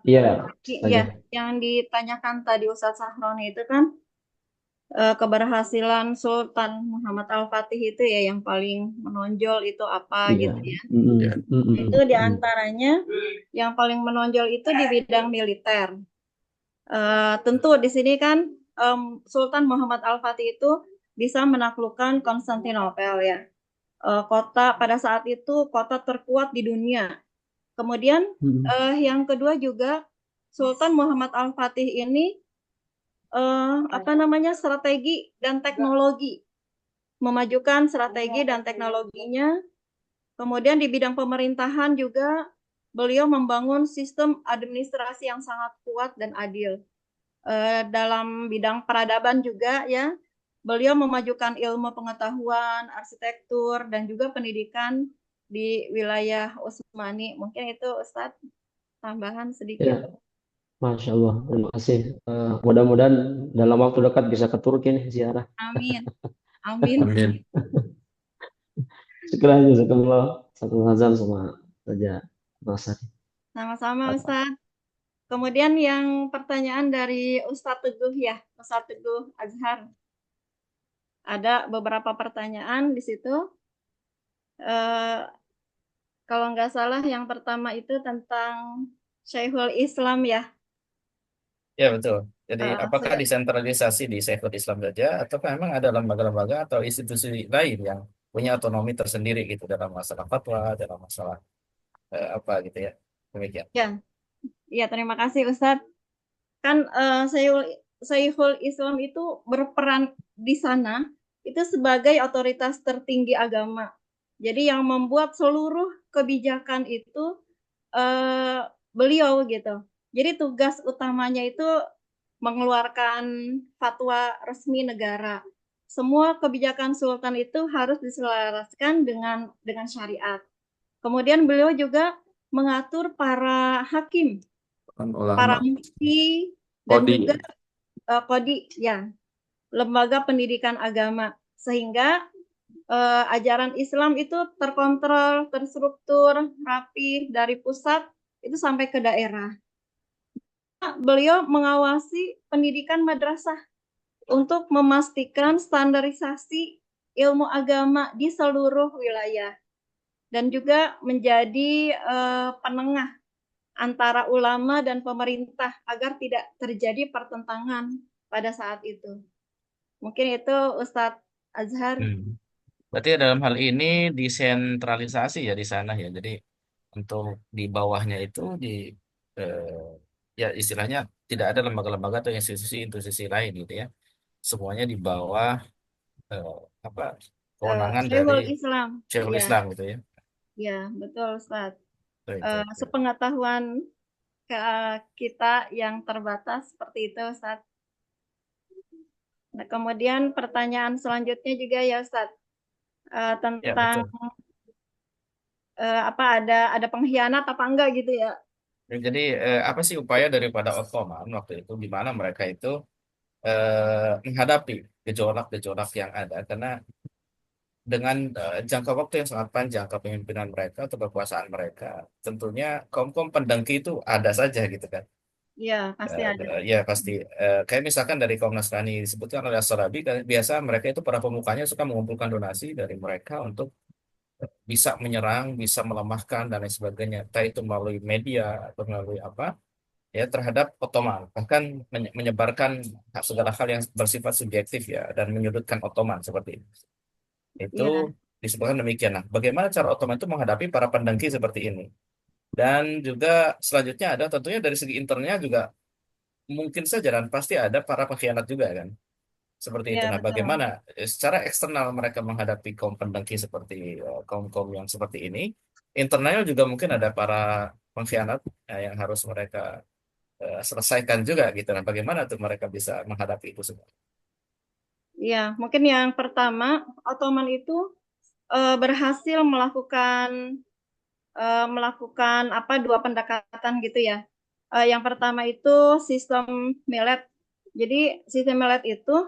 C: Iya,
B: Ya,
C: saja.
B: yang ditanyakan tadi Ustadz Sahroni itu kan keberhasilan Sultan Muhammad Al-Fatih itu ya yang paling menonjol itu apa
C: Iya.
B: gitu ya.
A: Ya.
B: Itu diantaranya yang paling menonjol itu di bidang militer. Tentu di sini kan Sultan Muhammad Al-Fatih itu bisa menaklukkan Konstantinopel ya. Kota pada saat itu kota terkuat di dunia. Kemudian yang kedua juga Sultan Muhammad Al-Fatih ini strategi dan teknologi, memajukan strategi dan teknologinya. Kemudian di bidang pemerintahan juga beliau membangun sistem administrasi yang sangat kuat dan adil. Dalam bidang peradaban juga ya, beliau memajukan ilmu pengetahuan, arsitektur, dan juga pendidikan di wilayah Utsmani. Mungkin itu Ustadz tambahan sedikit.
C: Ya, Masya Allah, terima kasih. Mudah-mudahan dalam waktu dekat bisa ke Turki nih ziarah.
B: Amin. Amin.
A: Amin.
C: Sekian jazakallah satu azan sama saja Mas.
B: Sama-sama Ustadz. Kemudian yang pertanyaan dari Ustadz Teguh ya, Ustadz Teguh Azhar. Ada beberapa pertanyaan di situ. Eh, Kalau nggak salah yang pertama itu tentang Syekhul Islam ya.
D: Ya betul. Jadi apakah
B: Saya,
D: desentralisasi di Syekhul Islam saja, atau memang ada lembaga-lembaga atau institusi lain yang punya otonomi tersendiri gitu dalam masalah fatwa, dalam masalah apa gitu ya. Demikian.
B: ya, ya terima kasih Ustadz. Kan Syekhul Islam itu berperan di sana itu sebagai otoritas tertinggi agama. Jadi yang membuat seluruh kebijakan itu beliau gitu. Jadi tugas utamanya itu mengeluarkan fatwa resmi negara. Semua kebijakan sultan itu harus diselaraskan dengan syariat. Kemudian beliau juga mengatur para hakim,
A: Bukan
B: para
A: ulama.
B: mufti dan
A: Kodi.
B: juga kodi ya, lembaga pendidikan agama, sehingga ajaran Islam itu terkontrol, terstruktur, rapi dari pusat itu sampai ke daerah. Beliau mengawasi pendidikan madrasah untuk memastikan standarisasi ilmu agama di seluruh wilayah dan juga menjadi penengah antara ulama dan pemerintah agar tidak terjadi pertentangan pada saat itu. Mungkin itu Ustadz Azhar.
D: Berarti dalam hal ini desentralisasi ya di sana ya. Jadi untuk di bawahnya itu ya istilahnya tidak ada lembaga-lembaga atau institusi-institusi lain gitu ya. Semuanya di bawah eh, apa kewenangan dari
B: Syekhul Islam.
D: Syekhul
B: Ya,
D: Islam gitu ya.
B: ya, betul Ustadz.
D: Baik, baik, baik.
B: Sepengetahuan kita yang terbatas seperti itu Ustadz. Nah, kemudian pertanyaan selanjutnya juga ya Ustadz,
D: Ya
B: tentang
D: betul.
B: apa ada pengkhianat apa enggak gitu ya.
D: Jadi apa sih upaya daripada Ottoman waktu itu di mana mereka itu menghadapi gejolak-gejolak yang ada karena dengan jangka waktu yang sangat panjang kepemimpinan mereka atau kekuasaan mereka, tentunya kaum-kaum pendengki itu ada saja gitu kan.
B: Iya, pasti ada.
D: Ya pasti kayak misalkan dari kaum Nasrani disebutkan oleh As-Sarabi kan, biasa mereka itu para pemukanya suka mengumpulkan donasi dari mereka untuk bisa menyerang, bisa melemahkan dan lain sebagainya, entah itu melalui media atau melalui apa ya terhadap Ottoman, bahkan menyebarkan segala hal yang bersifat subjektif ya dan menyudutkan Ottoman seperti itu. Itu
B: Iya,
D: disebutkan demikian. Nah, bagaimana cara Ottoman itu menghadapi para pendengki seperti ini? Dan juga selanjutnya ada tentunya dari segi internalnya juga mungkin saja dan pasti ada para pengkhianat juga kan. Seperti
B: iya
D: itu. Nah,
B: betul.
D: bagaimana secara eksternal mereka menghadapi kaum pendengki seperti kaum-kaum yang seperti ini. Internalnya juga mungkin ada para pengkhianat yang harus mereka selesaikan juga gitu. Nah, bagaimana tuh mereka bisa menghadapi itu semua?
B: Iya, mungkin yang pertama Ottoman itu berhasil melakukan apa dua pendekatan gitu ya. Yang pertama itu sistem millet. Jadi sistem millet itu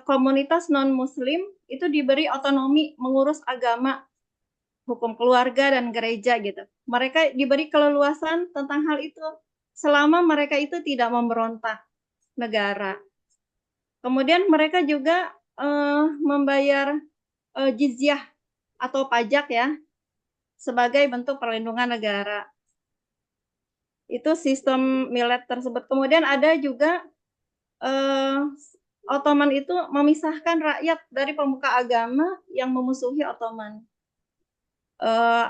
B: komunitas non-Muslim itu diberi otonomi mengurus agama, hukum keluarga dan gereja gitu. Mereka diberi keleluasan tentang hal itu selama mereka itu tidak memberontak negara. Kemudian mereka juga membayar jizyah atau pajak ya sebagai bentuk perlindungan negara. Itu sistem millet tersebut. Kemudian ada juga Ottoman itu memisahkan rakyat dari pemuka agama yang memusuhi Ottoman.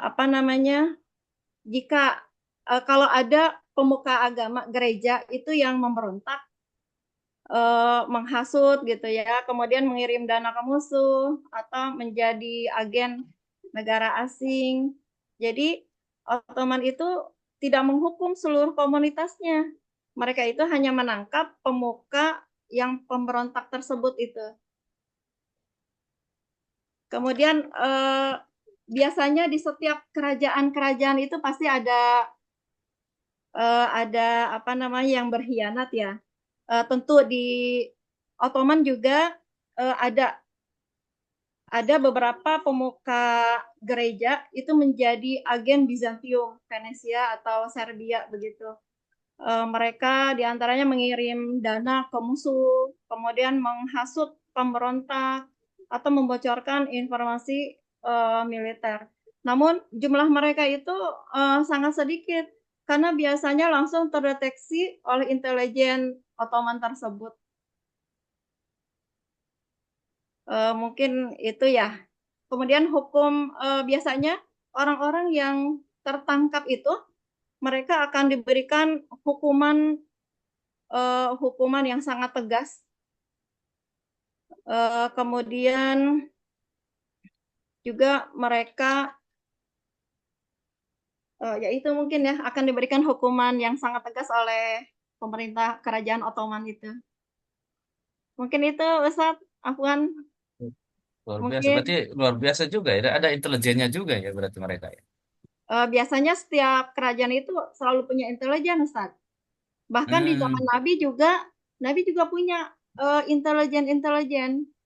B: Apa namanya? Jika kalau ada pemuka agama gereja itu yang memberontak, menghasut gitu ya, kemudian mengirim dana ke musuh atau menjadi agen negara asing. Jadi Ottoman itu tidak menghukum seluruh komunitasnya. Mereka itu hanya menangkap pemuka yang pemberontak tersebut itu. Kemudian biasanya di setiap kerajaan-kerajaan itu pasti ada apa namanya yang berkhianat ya. Tentu di Ottoman juga ada beberapa pemuka gereja itu menjadi agen Bizantium, Venesia atau Serbia begitu. Mereka diantaranya mengirim dana ke musuh, kemudian menghasut pemberontak, atau membocorkan informasi militer. Namun jumlah mereka itu sangat sedikit, karena biasanya langsung terdeteksi oleh intelijen Ottoman tersebut. Mungkin itu ya. Kemudian hukum, biasanya orang-orang yang tertangkap itu mereka akan diberikan hukuman yang sangat tegas. Kemudian juga mereka yaitu mungkin ya akan diberikan hukuman yang sangat tegas oleh pemerintah kerajaan Ottoman itu. Mungkin itu Ustadz Afwan.
D: Luar biasa.
B: Mungkin
D: Berarti luar biasa juga ya. Ada intelijennya juga ya berarti mereka ya.
B: biasanya setiap kerajaan itu selalu punya intelijen Ustadz. Bahkan di zaman
D: Hmm.
B: Nabi juga punya intelijen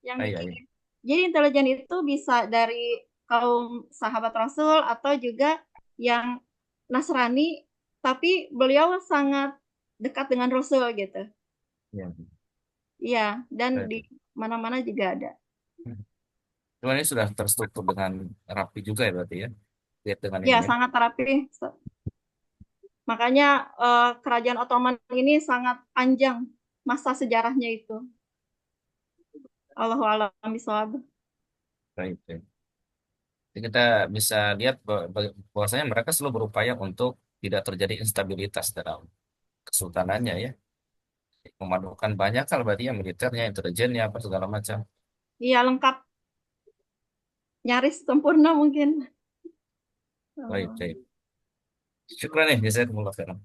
B: yang
D: Iya, iya.
B: dikirim. Jadi intelijen itu bisa dari kaum sahabat Rasul atau juga yang Nasrani, tapi beliau sangat dekat dengan Rasul gitu.
D: Iya.
B: Iya, dan di
D: Baik.
B: mana-mana juga ada.
D: Cuman ini sudah terstruktur dengan rapi juga ya berarti ya. Lihat dengan
B: Ya,
D: ininya.
B: sangat rapi. Makanya kerajaan Ottoman ini sangat panjang masa sejarahnya itu. Allahu a'lam bishawab.
D: Baik, baik. Jadi kita bisa lihat bahwasanya mereka selalu berupaya untuk tidak terjadi instabilitas dalam kesultanannya ya. Memadukan banyak hal berarti ya, militernya, intelijennya, apa segala macam.
B: Iya, lengkap, nyaris sempurna mungkin.
D: Baik,
B: Oh,
D: baik. Syukran nih, jazakumullah khairan.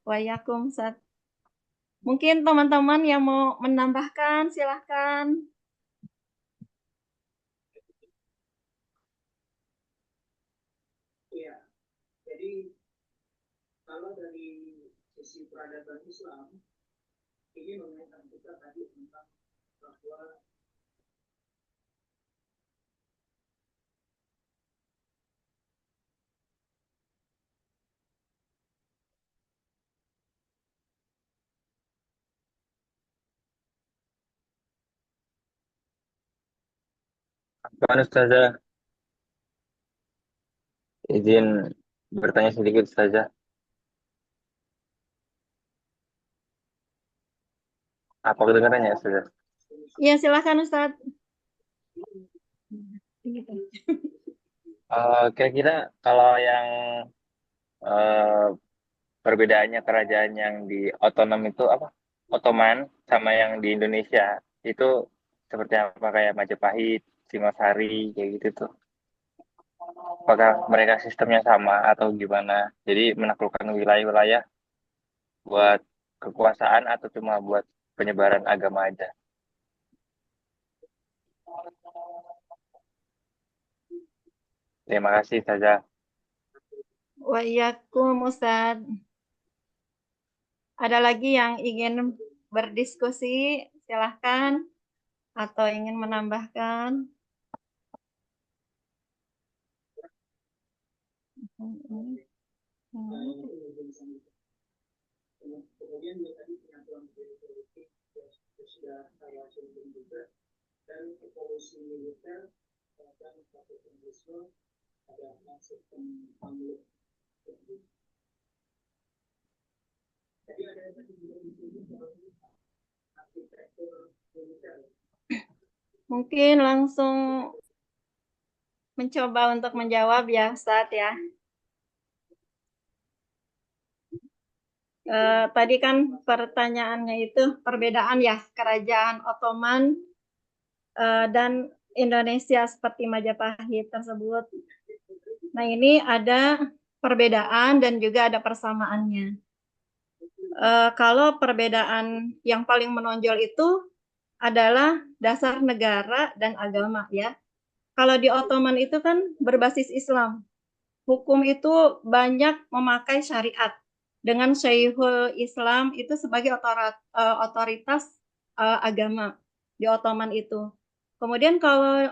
B: Waalaikumsalam, Ustaz. Mungkin teman-teman yang mau menambahkan, silahkan.
C: Iya, jadi kalau dari sisi peradaban Islam, ini mengingatkan kita tadi tentang bahwa Apaan Ustazah? Izin bertanya sedikit Ustazah. Apa kedengarannya Ustazah?
B: Iya, silahkan Ustaz.
C: Kira-kira kalau yang eh, perbedaannya kerajaan yang di otonom itu apa? Ottoman sama yang di Indonesia itu seperti apa, kayak Majapahit, Singosari kayak gitu tuh. Apakah mereka sistemnya sama atau gimana? Jadi menaklukkan wilayah-wilayah buat kekuasaan atau cuma buat penyebaran agama aja? Terima kasih saja.
B: Waalaikumsalam, Ustaz. Ada lagi yang ingin berdiskusi, silahkan. Atau ingin menambahkan.
C: Kemudian dia tadi penyatuan politik sudah saya sebutkan juga, dan evolusi militer dan kapitalisme ada sistem pamuk. Jadi ada juga di sini arsitektur militer.
B: Mungkin langsung mencoba untuk menjawab ya, Ustaz ya. Tadi kan pertanyaannya itu perbedaan ya kerajaan Ottoman dan Indonesia seperti Majapahit tersebut. Nah, ini ada perbedaan dan juga ada persamaannya. Kalau perbedaan yang paling menonjol itu adalah dasar negara dan agama ya. Kalau di Ottoman itu kan berbasis Islam. Hukum itu banyak memakai syariat. Dengan Syekhul Islam itu sebagai otoritas agama di Ottoman itu. Kemudian kalau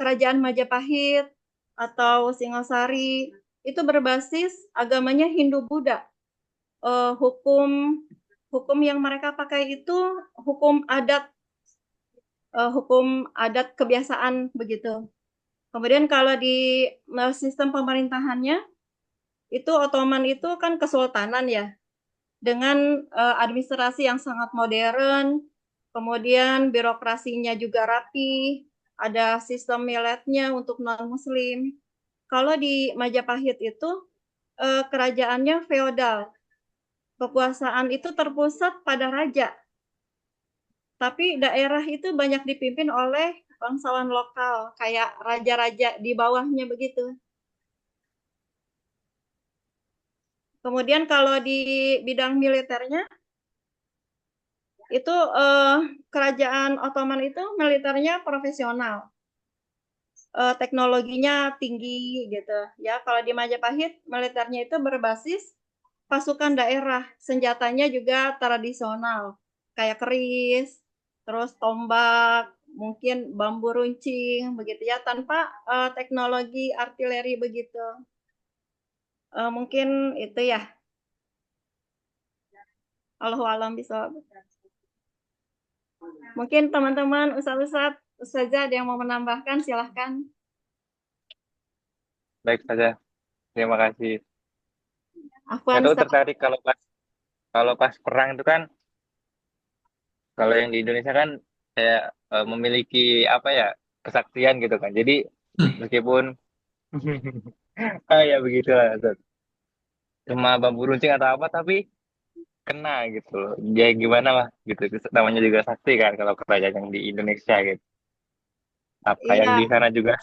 B: kerajaan Majapahit atau Singosari itu berbasis agamanya Hindu-Buddha. hukum yang mereka pakai itu hukum adat kebiasaan begitu. Kemudian kalau di sistem pemerintahannya itu Ottoman itu kan kesultanan ya, dengan administrasi yang sangat modern, kemudian birokrasinya juga rapi, ada sistem milletnya untuk non-muslim. Kalau di Majapahit itu kerajaannya feodal, kekuasaan itu terpusat pada raja, tapi daerah itu banyak dipimpin oleh bangsawan lokal, kayak raja-raja di bawahnya begitu. Kemudian kalau di bidang militernya, itu kerajaan Ottoman itu militernya profesional, teknologinya tinggi gitu ya. Kalau di Majapahit militernya itu berbasis pasukan daerah, senjatanya juga tradisional kayak keris, terus tombak, mungkin bambu runcing begitu ya, tanpa teknologi artileri begitu. Mungkin itu ya. Allahu a'lam bishawab. Mungkin teman-teman Ustazah ada yang mau menambahkan, silahkan.
E: Baik saja. Terima kasih.
B: Afwan,
E: Aku
B: Ustaz.
E: tertarik kalau pas perang itu kan, kalau yang di Indonesia kan kayak memiliki apa ya, kesaktian gitu kan. Jadi meskipun ya begitulah, Ustaz. Cuma bambu runcing atau apa tapi kena gitu loh. Ya gimana lah gitu. Namanya juga sakti kan kalau kerajaan yang di Indonesia gitu. Apa yang
B: Iya,
E: di sana juga.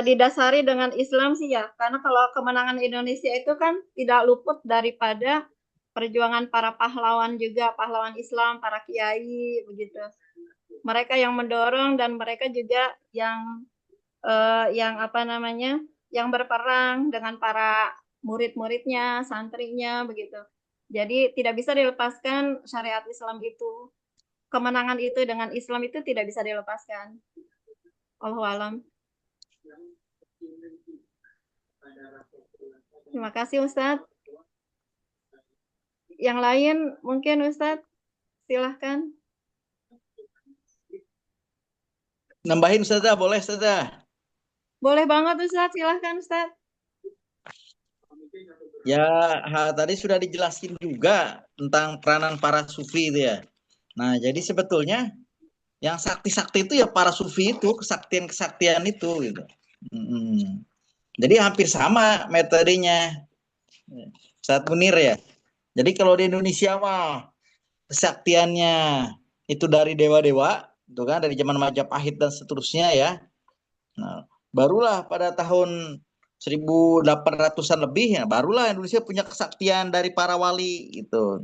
B: didasari dengan Islam sih ya, karena kalau kemenangan Indonesia itu kan tidak luput daripada perjuangan para pahlawan juga, pahlawan Islam, para kiai begitu. Mereka yang mendorong dan mereka juga yang yang berperang dengan para murid-muridnya, santrinya begitu. Jadi tidak bisa dilepaskan syariat Islam itu. Kemenangan itu dengan Islam itu tidak bisa dilepaskan. Allahu a'lam. Terima kasih Ustadz. Yang lain mungkin Ustadz, silahkan.
F: Nambahin Ustazah, boleh Ustazah?
B: Boleh banget Ustadz, silahkan Ustadz.
F: Ya, tadi sudah dijelasin juga tentang peranan para sufi itu ya. Nah, jadi sebetulnya yang sakti-sakti itu ya para sufi itu, kesaktian-kesaktian itu gitu. Jadi hampir sama metodenya. Ustadz Munir ya. Jadi kalau di Indonesia mah kesaktiannya itu dari dewa-dewa, itu kan dari zaman Majapahit dan seterusnya ya. Nah, barulah pada tahun 1800-an lebih ya, barulah Indonesia punya kesaktian dari para wali gitu.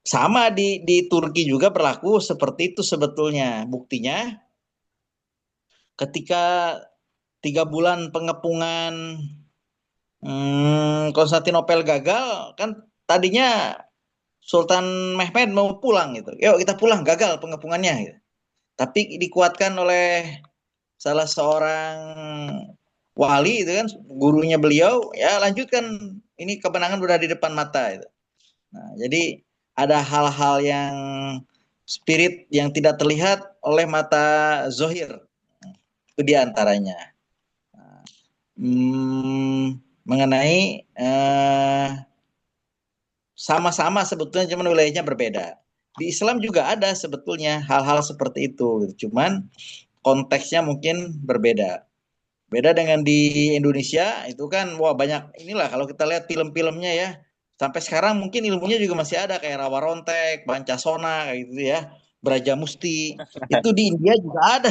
F: Sama di Turki juga berlaku seperti itu sebetulnya. Buktinya ketika 3 bulan pengepungan Konstantinopel gagal, kan tadinya Sultan Mehmed mau pulang gitu. Yuk kita pulang, gagal pengepungannya gitu. Tapi dikuatkan oleh salah seorang wali itu kan, gurunya beliau, ya lanjutkan, ini kemenangan udah di depan mata gitu. Nah, jadi ada hal-hal yang spirit yang tidak terlihat oleh mata zohir, itu diantaranya. Mengenai sama-sama sebetulnya, cuman wilayahnya berbeda. Di Islam juga ada sebetulnya hal-hal seperti itu, cuman konteksnya mungkin berbeda. Beda dengan di Indonesia, itu kan wah banyak inilah kalau kita lihat film-filmnya ya. Sampai sekarang mungkin ilmunya juga masih ada kayak Rawa Rontek, Pancasona kayak gitu ya. Braja Musti. Itu di India juga ada.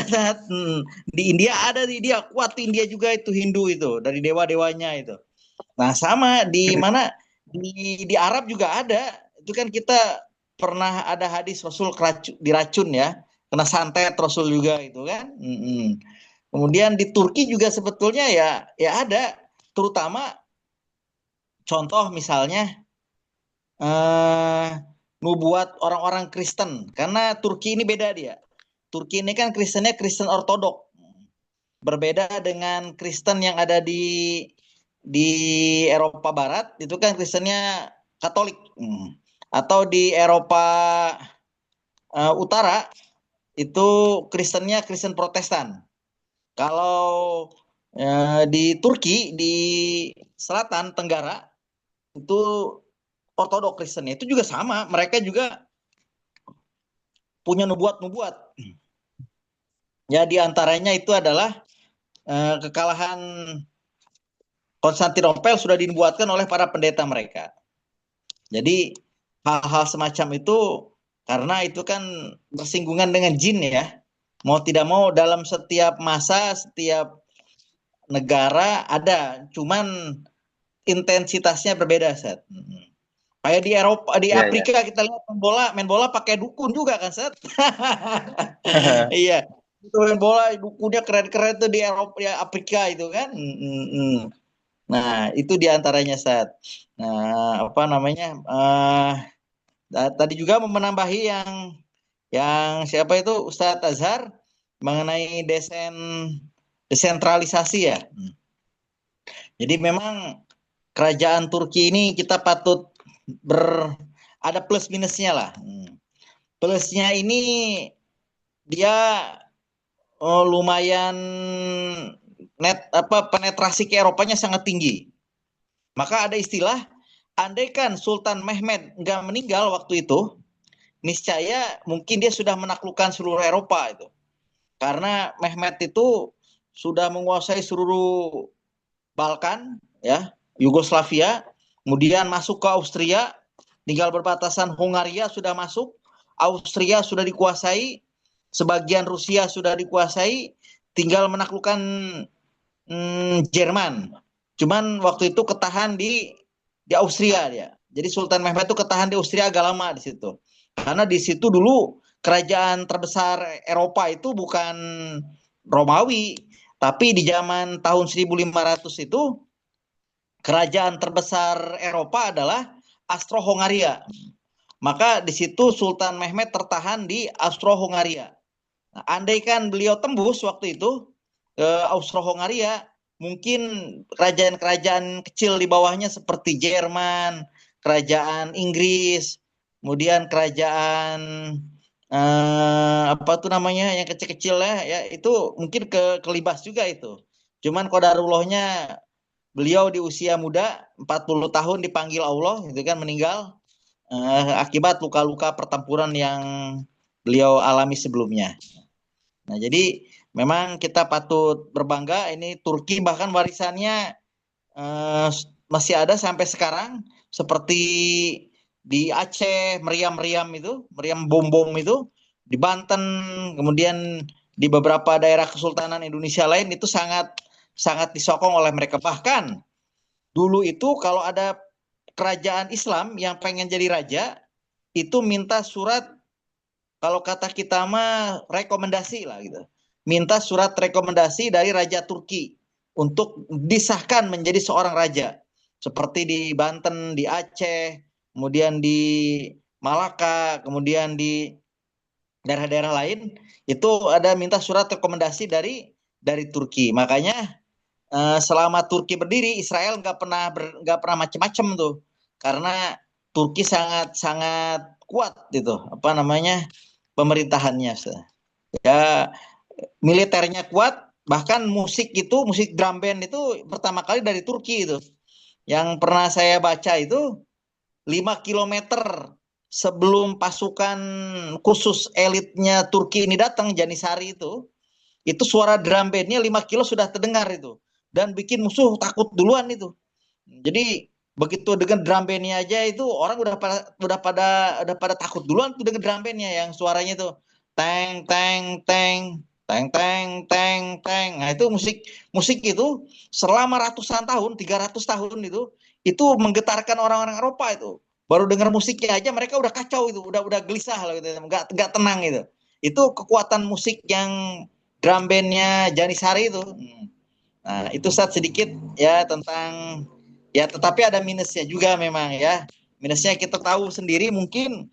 F: Di India ada, di India kuat, di India juga itu Hindu itu dari dewa-dewanya itu. Nah, sama di mana di Arab juga ada. Itu kan kita pernah ada hadis Rasul diracun ya. Kena santet Rasul juga itu kan. Kemudian di Turki juga sebetulnya ya ada, terutama contoh misalnya nubuat orang-orang Kristen, karena Turki ini beda dia. Turki ini kan Kristennya Kristen Ortodok, berbeda dengan Kristen yang ada di di Eropa Barat itu kan Kristennya Katolik. Atau di Eropa Utara itu Kristennya Kristen Protestan. Kalau di Turki di selatan Tenggara itu Ortodok Kristen, itu juga sama, mereka juga punya nubuat-nubuat. Ya, di antaranya itu adalah kekalahan Konstantinopel sudah dinubuatkan oleh para pendeta mereka. Jadi hal-hal semacam itu karena itu kan bersinggungan dengan jin ya. Mau tidak mau dalam setiap masa, setiap negara ada, cuman intensitasnya berbeda, Set. Kayak di Eropa, di
E: Iya, iya.
F: Afrika kita lihat main bola pakai dukun juga kan, Set. Iya, itu main bola dukunnya keren-keren tuh di Eropa, ya Afrika itu kan. Nah, itu diantaranya, Set. Nah, apa namanya? Tadi juga mau menambahi yang siapa itu Ustadz Azhar mengenai desentralisasi ya. Jadi memang kerajaan Turki ini kita patut ada plus minusnya lah. Plusnya ini dia lumayan penetrasi ke Eropanya sangat tinggi. Maka ada istilah, andaikan Sultan Mehmed nggak meninggal waktu itu, niscaya mungkin dia sudah menaklukkan seluruh Eropa itu. Karena Mehmed itu sudah menguasai seluruh Balkan, ya, Yugoslavia, kemudian masuk ke Austria, tinggal berbatasan Hungaria sudah masuk, Austria sudah dikuasai, sebagian Rusia sudah dikuasai, tinggal menaklukkan Jerman. Cuman waktu itu ketahan di Austria dia. Jadi Sultan Mehmed itu ketahan di Austria agak lama di situ. Karena di situ dulu kerajaan terbesar Eropa itu bukan Romawi, tapi di zaman tahun 1500 itu kerajaan terbesar Eropa adalah Austro-Hongaria. Maka di situ Sultan Mehmed tertahan di Austro-Hongaria. Nah, andaikan beliau tembus waktu itu ke Austro-Hongaria, mungkin kerajaan-kerajaan kecil di bawahnya seperti Jerman, kerajaan Inggris, kemudian kerajaan apa tuh namanya yang kecil-kecil ya itu mungkin kelibas juga itu. Cuman qadarullahnya beliau di usia muda 40 tahun dipanggil Allah itu kan meninggal akibat luka-luka pertempuran yang beliau alami sebelumnya. Nah, jadi memang kita patut berbangga ini Turki bahkan warisannya masih ada sampai sekarang seperti di Aceh, meriam-meriam itu, meriam bom-bom itu, di Banten, kemudian di beberapa daerah Kesultanan Indonesia lain itu sangat sangat disokong oleh mereka. Bahkan dulu itu kalau ada kerajaan Islam yang pengen jadi raja, itu minta surat, kalau kata kita mah rekomendasi lah gitu. Minta surat rekomendasi dari Raja Turki untuk disahkan menjadi seorang raja. Seperti di Banten, di Aceh, kemudian di Malaka, kemudian di daerah-daerah lain itu ada minta surat rekomendasi dari Turki. Makanya selama Turki berdiri, Israel nggak pernah macam-macam tuh, karena Turki sangat sangat kuat gitu, apa namanya pemerintahannya, ya militernya kuat, bahkan musik drum band itu pertama kali dari Turki itu. Yang pernah saya baca itu 5 kilometer sebelum pasukan khusus elitnya Turki ini datang, Janissary itu suara drum bandnya 5 kilo sudah terdengar itu. Dan bikin musuh takut duluan itu. Jadi begitu dengan drum bandnya aja itu orang udah pada takut duluan tuh dengan drum bandnya yang suaranya itu teng teng teng teng teng teng teng. Nah itu musik itu selama ratusan tahun, 300 tahun itu menggetarkan orang-orang Eropa itu. Baru dengar musiknya aja mereka udah kacau itu, udah gelisah lah gitu, nggak tenang itu. Itu kekuatan musik yang drum bandnya Janissary itu. Nah, itu sedikit ya tentang ya, tetapi ada minusnya juga memang ya. Minusnya kita tahu sendiri mungkin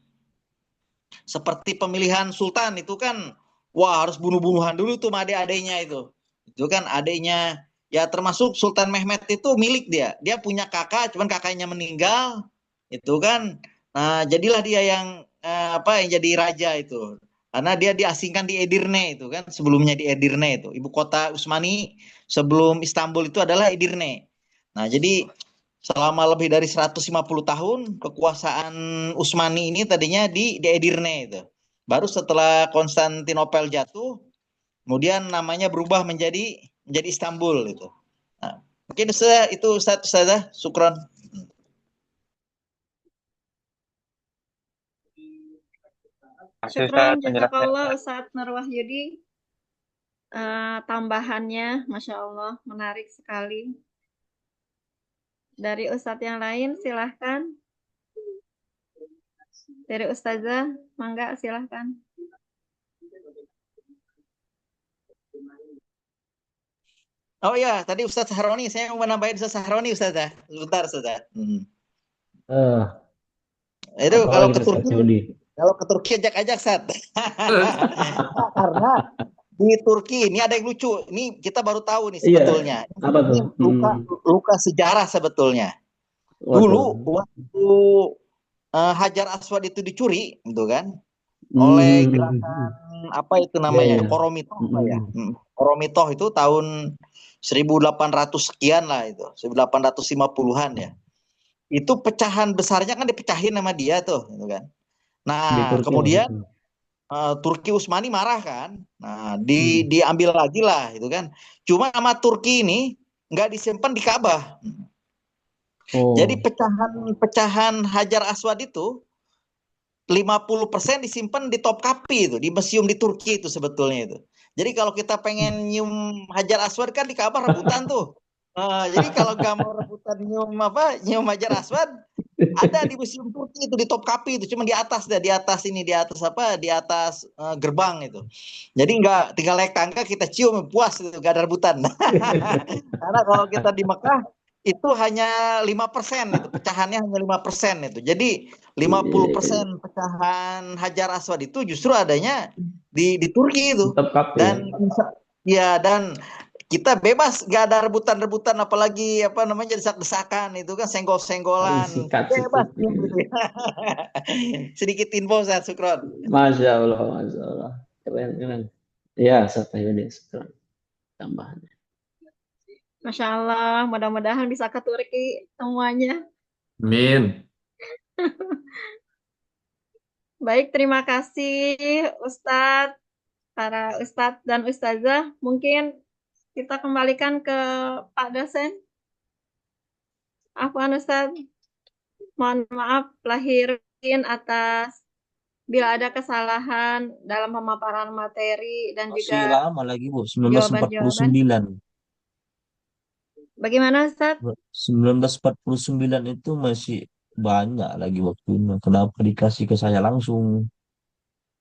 F: seperti pemilihan sultan itu kan wah harus bunuh-bunuhan dulu tuh sama adik-adiknya itu. Itu kan adiknya ya termasuk Sultan Mehmet itu milik dia. Dia punya kakak, cuman kakaknya meninggal, itu kan. Nah, jadilah dia yang yang jadi raja itu. Karena dia diasingkan di Edirne itu kan, sebelumnya di Edirne itu. Ibu kota Utsmani sebelum Istanbul itu adalah Edirne. Nah, jadi selama lebih dari 150 tahun kekuasaan Utsmani ini tadinya di Edirne itu. Baru setelah Konstantinopel jatuh, kemudian namanya berubah menjadi Istanbul itu. Nah, mungkin itu Ustaz, Ustazah, syukron.
E: Makasih
B: Syukron,
E: Ustaz penjelasannya.
B: jazakallah Ustadz Nur Wahyudi. Tambahannya, Masya Allah, menarik sekali. Dari Ustadz yang lain, silahkan. Dari Ustazah, mangga silahkan.
F: Oh ya, tadi Ustaz Sahroni, saya mau nambahin Ustaz Sahroni, Ustazah. Sebentar, Ustazah.
C: Eh,
F: Itu
C: apa
F: kalau
C: lagi
F: ke
C: Ustaz
F: Turki,
C: Yudi?
F: ajak-ajak, Ustaz. Karena di Turki ini ada yang lucu. Ini kita baru tahu nih
C: Iya,
F: sebetulnya.
C: apa tuh?
F: Ini luka sejarah sebetulnya.
C: Waduh.
F: Dulu waktu Hajar Aswad itu dicuri, gitu kan, oleh gerakan apa itu namanya,
C: Iya, iya.
F: Koromitoh apa ya? Koromitoh itu tahun 1800 sekian lah itu, 1850-an ya. Itu pecahan besarnya kan dipecahin sama dia tuh, gitu kan.
C: Di
F: Nah,
C: Turki
F: kemudian
C: waktu itu.
F: Turki Utsmani marah kan. Nah, diambil lagi lah itu kan. Cuma sama Turki ini nggak disimpan di Ka'bah. Jadi
C: Oh,
F: pecahan Hajar Aswad itu 50% disimpan di Topkapi itu, di museum di Turki itu sebetulnya itu. Jadi kalau kita pengen nyium Hajar Aswad kan di Ka'bah rebutan tuh. Jadi kalau nggak mau rebutan nyium Hajar Aswad, ada di museum Turki itu di Topkapi itu, cuma di atas di atas gerbang itu. Jadi nggak tinggal naik tangga kita cium puas itu, nggak ada rebutan. Karena kalau kita di Mekah itu hanya 5% itu, pecahannya hanya 5% itu. Jadi 50% pecahan Hajar Aswad itu justru adanya di Turki itu.
C: Topkapi ya.
F: Dan kita bebas, nggak ada rebutan-rebutan, apalagi desak-desakan itu kan, senggol-senggolan,
C: Sikat.
F: bebas gitu ya. Sedikit info Ustaz, syukron.
C: Masya Allah, Masya Allah. Keren. Ya, Ustaz Yudi, syukran. Tambahannya.
B: Masya Allah, mudah-mudahan bisa ke Turki semuanya.
A: Amin.
B: Baik, terima kasih Ustadz, para Ustadz dan Ustazah. Mungkin kita kembalikan ke Pak dosen. Afwan Ustadz, mohon maaf lahir batin atas bila ada kesalahan dalam pemaparan materi dan
G: Masih
B: juga
G: lama lagi, Bu.
B: jawaban-jawaban.
G: 1949.
B: Bagaimana Ustadz?
G: 1949 itu masih banyak lagi waktunya. Kenapa dikasih ke saya langsung?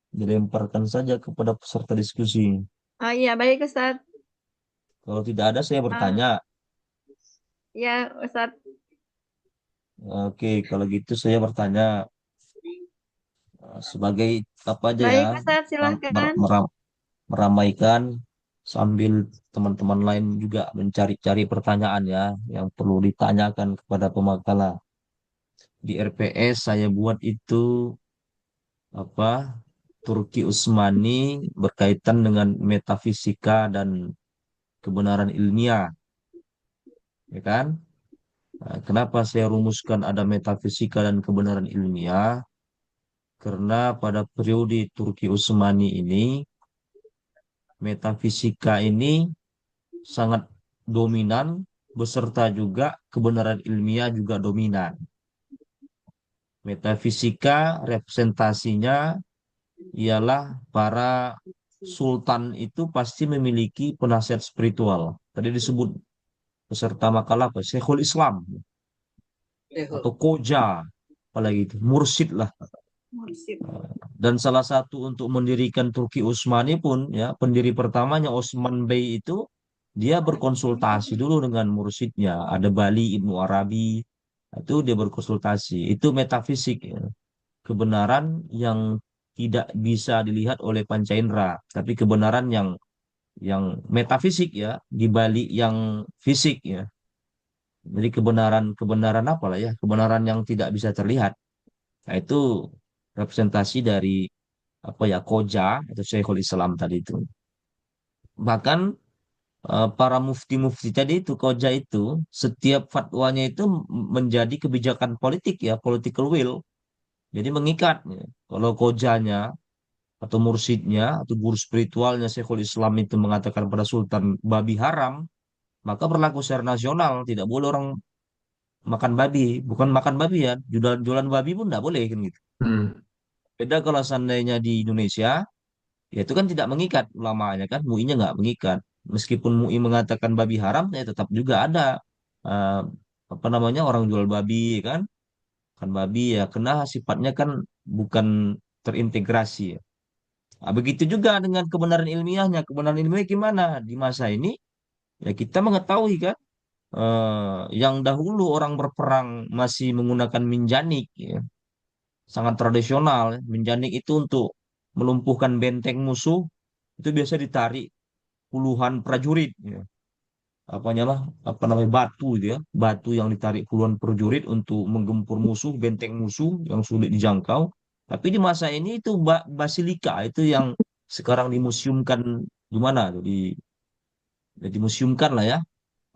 G: Dilemparkan saja kepada peserta diskusi.
B: Oh iya, baik Ustadz.
G: Kalau tidak ada, saya bertanya.
B: Ya, Ustadz.
G: Oke, kalau gitu saya bertanya. Sebagai apa aja ya,
B: Baik Ustadz, silahkan.
G: meramaikan sambil teman-teman lain juga mencari-cari pertanyaan ya yang perlu ditanyakan kepada pemakala. Di RPS saya buat itu apa, Turki Utsmani berkaitan dengan metafisika dan kebenaran ilmiah, ya kan? Nah, kenapa saya rumuskan ada metafisika dan kebenaran ilmiah? Karena pada periode Turki Utsmani ini metafisika ini sangat dominan, beserta juga kebenaran ilmiah juga dominan. Metafisika representasinya ialah para sultan itu pasti memiliki penasihat spiritual. Tadi disebut peserta makalah apa? Syekhul Islam atau Koja, apalagi itu mursyid lah. Dan salah satu untuk mendirikan Turki Utsmani pun ya, pendiri pertamanya Osman Bey itu dia berkonsultasi dulu dengan mursyidnya. Ada Bali Ibnu Arabi, itu dia berkonsultasi. Itu metafisik ya. Kebenaran yang tidak bisa dilihat oleh panca indera, tapi kebenaran yang yang metafisik ya, di balik yang fisik ya. Jadi kebenaran apa lah ya, kebenaran yang tidak bisa terlihat. Nah, itu representasi dari apa ya, Koja atau Syekhul Islam tadi itu. Bahkan para mufti-mufti tadi itu, Koja itu, setiap fatwanya itu menjadi kebijakan politik ya, political will. Jadi mengikat ya. Kalau Kojanya atau mursyidnya atau guru spiritualnya Syekhul Islam itu mengatakan pada Sultan babi haram, maka berlaku secara nasional. Tidak boleh orang makan babi, bukan makan babi ya, jualan babi pun tidak boleh kan gitu.
A: Hmm.
G: Beda kalau seandainya di Indonesia, ya itu kan tidak mengikat ulamanya kan, MUI-nya nggak mengikat. Meskipun MUI mengatakan babi haram, ya tetap juga ada eh, apa namanya, orang jual babi kan, kan babi ya, kena sifatnya kan bukan terintegrasi ya. Nah, begitu juga dengan kebenaran ilmiahnya. Kebenaran ilmiah gimana di masa ini? Ya kita mengetahui kan, yang dahulu orang berperang masih menggunakan minjanik ya, sangat tradisional. Minjanik itu untuk melumpuhkan benteng musuh itu biasa ditarik puluhan prajurit ya. Apa namanya, batu itu ya, batu yang ditarik puluhan prajurit untuk menggempur musuh, benteng musuh yang sulit dijangkau. Tapi di masa ini itu basilika itu yang sekarang dimuseumkan di mana tuh, dimuseumkan lah ya.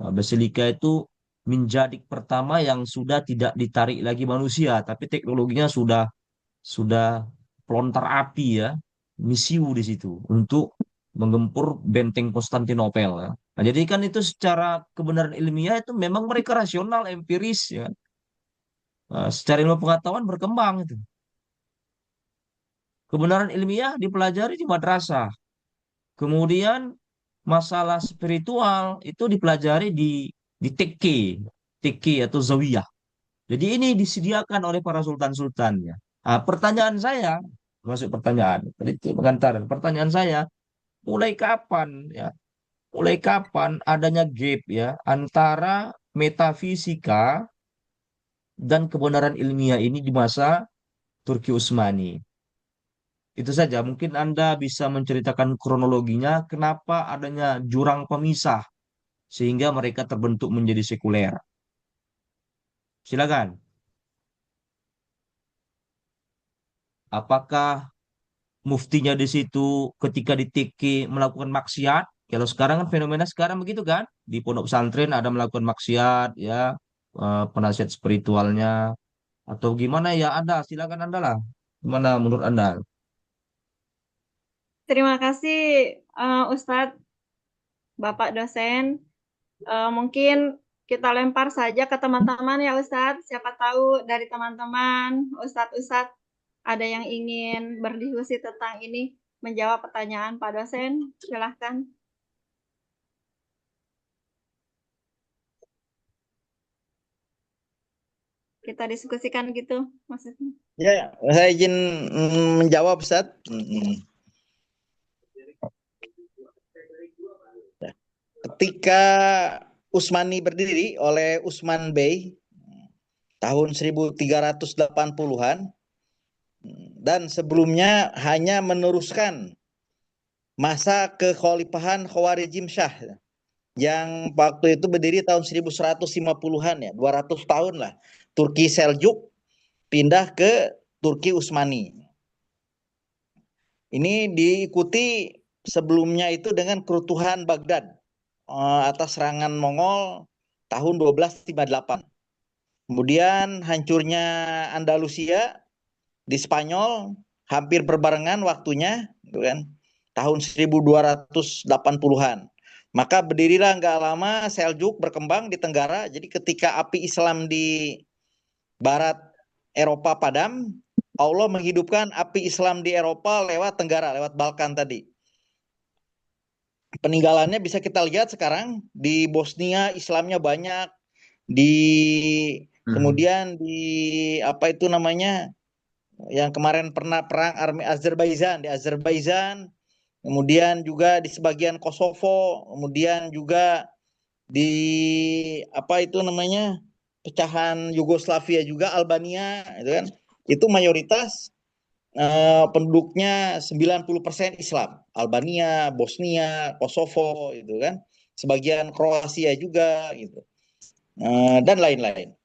G: Nah, basilika itu menjadi pertama yang sudah tidak ditarik lagi manusia, tapi teknologinya sudah pelontar api ya, misiu di situ untuk menggempur benteng Konstantinopel ya. Nah, jadi kan itu secara kebenaran ilmiah itu memang mereka rasional, empiris ya. Nah, secara ilmu pengetahuan berkembang itu. Kebenaran ilmiah dipelajari di madrasah. Kemudian masalah spiritual itu dipelajari di TK atau zawiyah. Jadi ini disediakan oleh para sultan-sultannya. Nah, pertanyaan saya, masuk pertanyaan, tadi itu pengantar. Pertanyaan saya, mulai kapan ya? Mulai kapan adanya gap ya antara metafisika dan kebenaran ilmiah ini di masa Turki Utsmani? Itu saja. Mungkin Anda bisa menceritakan kronologinya, kenapa adanya jurang pemisah sehingga mereka terbentuk menjadi sekuler. Silakan. Apakah muftinya di situ ketika di TK melakukan maksiat? Kalau sekarang kan fenomena sekarang begitu kan? Di pondok pesantren ada melakukan maksiat ya, penasihat spiritualnya atau gimana ya, ada. Silakan Anda lah. Gimana menurut Anda?
B: Terima kasih Ustadz, Bapak dosen. Mungkin kita lempar saja ke teman-teman ya Ustadz. Siapa tahu dari teman-teman, Ustadz-Ustadz ada yang ingin berdiskusi tentang ini, menjawab pertanyaan Pak dosen. Silahkan. Kita diskusikan gitu maksudnya.
F: Ya, saya izin menjawab, Ustaz. Ketika Utsmani berdiri oleh Utsman Bey tahun 1380-an dan sebelumnya hanya meneruskan masa kekhalifahan Khawarizm Shah yang waktu itu berdiri tahun 1150-an ya, 200 tahun lah. Turki Seljuk pindah ke Turki Utsmani. Ini diikuti sebelumnya itu dengan kerutuhan Baghdad atas serangan Mongol tahun 1258. Kemudian hancurnya Andalusia di Spanyol hampir berbarengan waktunya, gitu kan, tahun 1280-an. Maka berdirilah nggak lama Seljuk berkembang di Tenggara. Jadi ketika api Islam di barat Eropa padam, Allah menghidupkan api Islam di Eropa lewat Tenggara, lewat Balkan tadi. Peninggalannya bisa kita lihat sekarang di Bosnia Islamnya banyak, di kemudian di apa itu namanya yang kemarin pernah perang army Azerbaijan di Azerbaijan, kemudian juga di sebagian Kosovo, kemudian juga di apa itu namanya pecahan Yugoslavia juga Albania, itu kan itu mayoritas penduduknya 90% Islam. Albania, Bosnia, Kosovo itu kan. Sebagian Kroasia juga gitu. Dan lain-lain.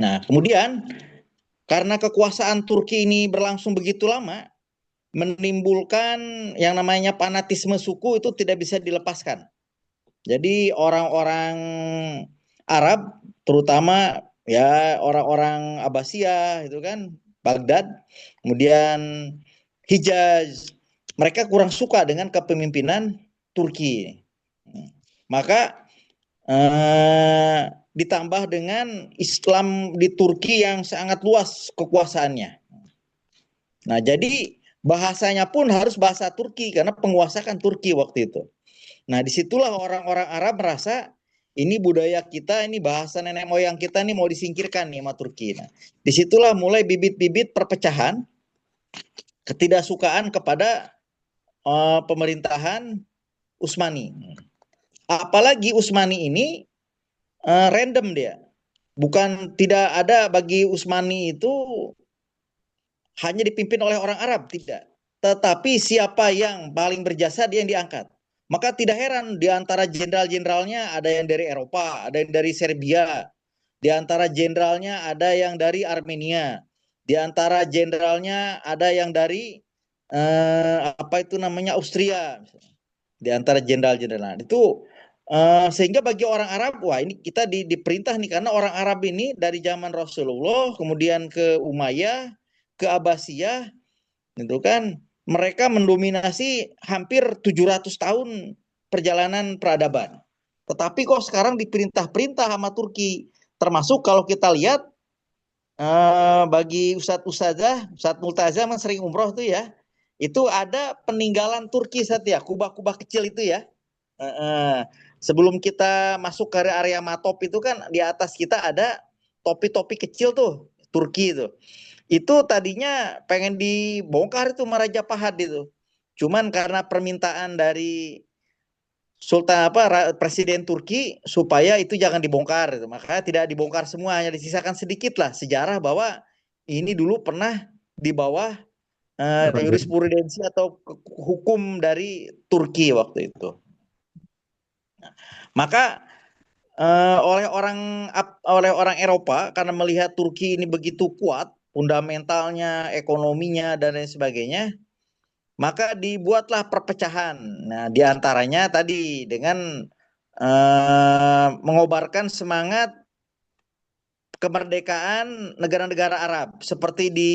F: Nah, kemudian karena kekuasaan Turki ini berlangsung begitu lama, menimbulkan yang namanya fanatisme suku itu tidak bisa dilepaskan. Jadi orang-orang Arab, terutama ya orang-orang Abbasiyah itu kan, Baghdad, kemudian Hijaz, mereka kurang suka dengan kepemimpinan Turki. Maka ditambah dengan Islam di Turki yang sangat luas kekuasaannya. Nah, jadi bahasanya pun harus bahasa Turki karena penguasa kan Turki waktu itu. Nah, disitulah orang-orang Arab merasa ini budaya kita, ini bahasa nenek moyang kita nih mau disingkirkan nih sama Turki. Nah, disitulah mulai bibit-bibit perpecahan, ketidaksukaan kepada pemerintahan Utsmani. Apalagi Utsmani ini random dia. Bukan tidak ada bagi Utsmani itu hanya dipimpin oleh orang Arab, tidak. Tetapi siapa yang paling berjasa dia yang diangkat. Maka tidak heran di antara jenderal-jenderalnya ada yang dari Eropa, ada yang dari Serbia. Di antara jenderalnya ada yang dari Armenia. Di antara jenderalnya ada yang dari Austria. Di antara jenderal-jenderal itu sehingga bagi orang Arab, wah ini kita diperintah nih karena orang Arab ini dari zaman Rasulullah, kemudian ke Umayyah, ke Abbasiyah, gitu kan, mereka mendominasi hampir 700 tahun perjalanan peradaban. Tetapi kok sekarang diperintah-perintah sama Turki, termasuk kalau kita lihat bagi Ustadz Multazam yang sering umroh tuh ya, itu ada peninggalan Turki ya, kubah-kubah kecil itu ya. Sebelum kita masuk ke area Matop itu kan di atas kita ada topi-topi kecil tuh Turki itu. Itu tadinya pengen dibongkar itu Raja Fahad itu. Cuman karena permintaan dari Presiden Turki supaya itu jangan dibongkar itu. Makanya tidak dibongkar semua, hanya disisakan sedikit lah sejarah bahwa ini dulu pernah di bawah jurisprudensi atau hukum dari Turki waktu itu. Maka oleh orang Eropa karena melihat Turki ini begitu kuat fundamentalnya, ekonominya dan lain sebagainya, maka dibuatlah perpecahan. Nah, diantaranya tadi dengan mengobarkan semangat kemerdekaan negara-negara Arab, seperti di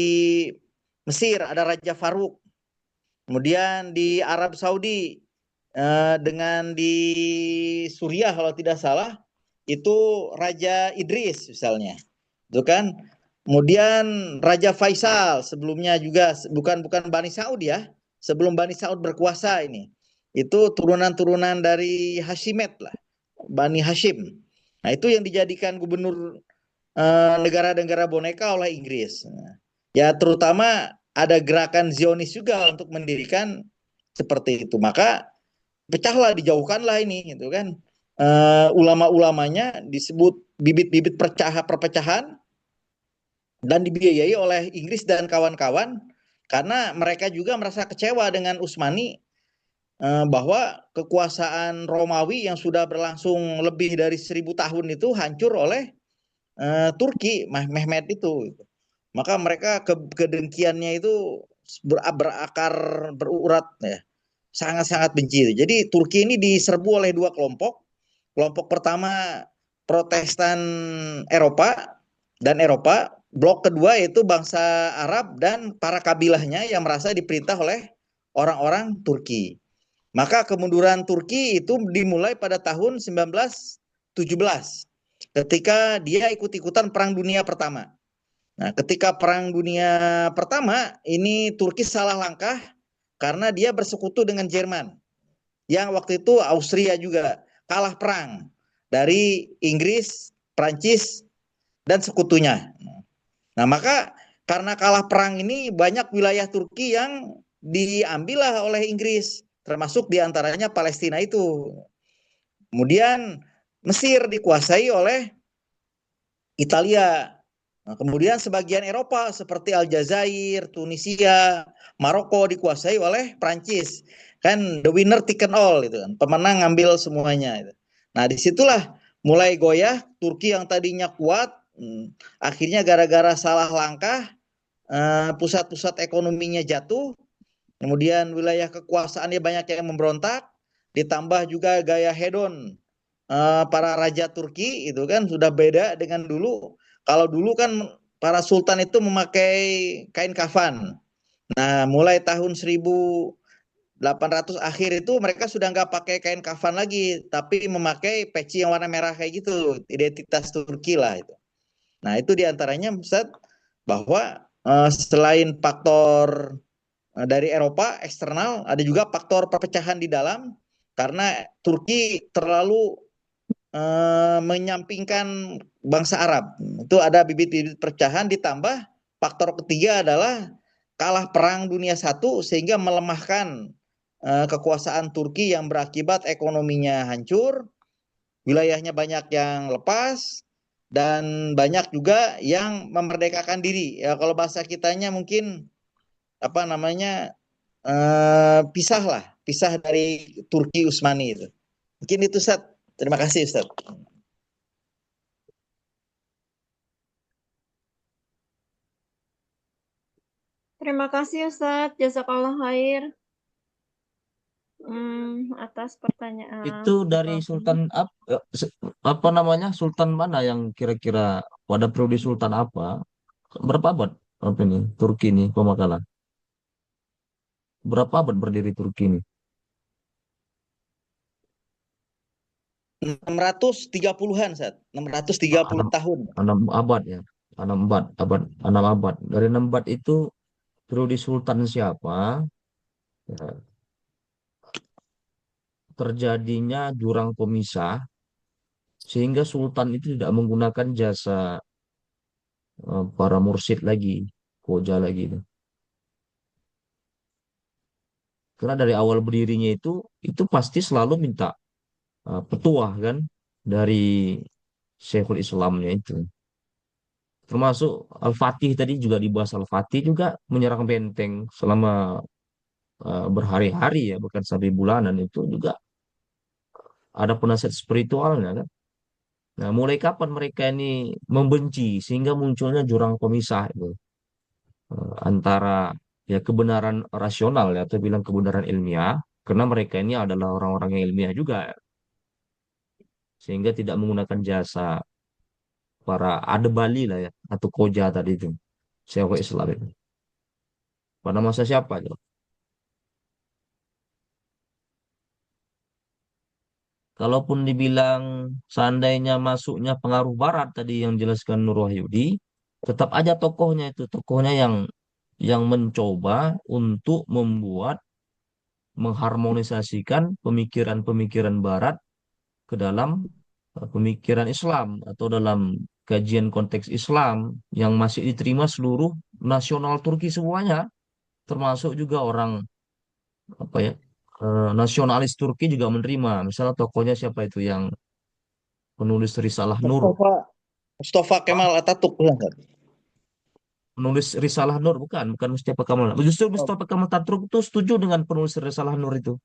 F: Mesir ada Raja Farouk, kemudian di Arab Saudi dengan di Suriah kalau tidak salah itu Raja Idris misalnya, itu kan. Kemudian Raja Faisal sebelumnya juga bukan Bani Saud ya, sebelum Bani Saud berkuasa ini, itu turunan-turunan dari Hashimet lah, Bani Hashim. Nah itu yang dijadikan gubernur negara-negara boneka oleh Inggris. Ya terutama ada gerakan Zionis juga untuk mendirikan seperti itu. Maka pecahlah, dijauhkanlah ini gitu kan. Ulama-ulamanya disebut bibit-bibit perpecahan dan dibiayai oleh Inggris dan kawan-kawan karena mereka juga merasa kecewa dengan Utsmani bahwa kekuasaan Romawi yang sudah berlangsung lebih dari 1000 tahun itu hancur oleh Turki, Mehmet itu. Maka mereka kedengkiannya itu berakar, berurat ya. Sangat-sangat benci. Jadi Turki ini diserbu oleh dua kelompok. Kelompok pertama Protestan Eropa dan Eropa. Blok kedua yaitu bangsa Arab dan para kabilahnya yang merasa diperintah oleh orang-orang Turki. Maka kemunduran Turki itu dimulai pada tahun 1917 ketika dia ikut-ikutan Perang Dunia Pertama. Nah, ketika Perang Dunia Pertama ini Turki salah langkah karena dia bersekutu dengan Jerman. Yang waktu itu Austria juga kalah perang dari Inggris, Prancis, dan sekutunya. Nah, maka karena kalah perang ini banyak wilayah Turki yang diambillah oleh Inggris, termasuk diantaranya Palestina itu. Kemudian Mesir dikuasai oleh Italia. Nah, kemudian sebagian Eropa seperti Aljazair, Tunisia, Maroko dikuasai oleh Prancis. Kan the winner taken all itu kan. Pemenang ngambil semuanya itu. Nah, disitulah mulai goyah Turki yang tadinya kuat, akhirnya gara-gara salah langkah pusat-pusat ekonominya jatuh, kemudian wilayah kekuasaannya banyak yang memberontak, ditambah juga gaya hedon para raja Turki itu kan sudah beda dengan dulu. Kalau dulu kan para sultan itu memakai kain kafan. Nah, mulai tahun 1800 akhir itu mereka sudah nggak pakai kain kafan lagi, tapi memakai peci yang warna merah kayak gitu, identitas Turki lah itu. Nah, itu diantaranya Ustaz, bahwa selain faktor dari Eropa eksternal, ada juga faktor perpecahan di dalam karena Turki terlalu menyampingkan bangsa Arab. Itu ada bibit-bibit perpecahan, ditambah faktor ketiga adalah kalah perang dunia satu sehingga melemahkan kekuasaan Turki yang berakibat ekonominya hancur, wilayahnya banyak yang lepas, dan banyak juga yang memerdekakan diri. Ya kalau bahasa kitanya mungkin apa namanya pisah lah, pisah dari Turki Utsmani itu. Mungkin itu Ustaz. Terima kasih Ustaz.
B: Terima kasih Ustadz, jazakallah khair atas pertanyaan
G: Itu dari
B: Bapak.
G: apa namanya, Sultan mana yang kira-kira pada periode Sultan apa? Berapa abad apa ini Turki ini pemakalan? Berapa abad berdiri Turki ini?
F: 630-an Ustaz.
G: Ah,
F: 630
G: enam,
F: tahun.
G: 6 abad ya. 6 abad. 6 abad itu periode Sultan siapa? Ya, terjadinya jurang pemisah sehingga Sultan itu tidak menggunakan jasa para mursyid lagi, koja lagi. Karena dari awal berdirinya itu pasti selalu minta petuah kan dari Syekhul Islamnya itu. Termasuk Al-Fatih tadi juga dibahas, Al-Fatih juga menyerang benteng selama berhari-hari ya, bukan sampai bulanan, itu juga ada penasihat spiritualnya kan. Nah, mulai kapan mereka ini membenci sehingga munculnya jurang pemisah itu antara ya kebenaran rasional ya atau bilang kebenaran ilmiah, karena mereka ini adalah orang-orang yang ilmiah juga ya, sehingga tidak menggunakan jasa para adebali lah ya atau koja tadi itu, Syekhul Islam itu. Pada masa siapa itu? Kalaupun dibilang seandainya masuknya pengaruh Barat tadi yang jelaskan Nur Wahyudi, tetap aja tokohnya itu, tokohnya yang mencoba untuk membuat mengharmonisasikan pemikiran-pemikiran Barat ke dalam pemikiran Islam atau dalam kajian konteks Islam yang masih diterima seluruh nasional Turki semuanya, termasuk juga orang apa ya, nasionalis Turki juga menerima. Misalnya tokohnya siapa itu yang penulis Risalah Nur?
F: Mustafa Mustafa
G: Hah?
F: Kemal Atatürk bilang kan?
G: Penulis Risalah Nur, bukan Mustafa Kamal. Justru Mustafa Kamal Taturk itu setuju dengan penulis Risalah Nur itu.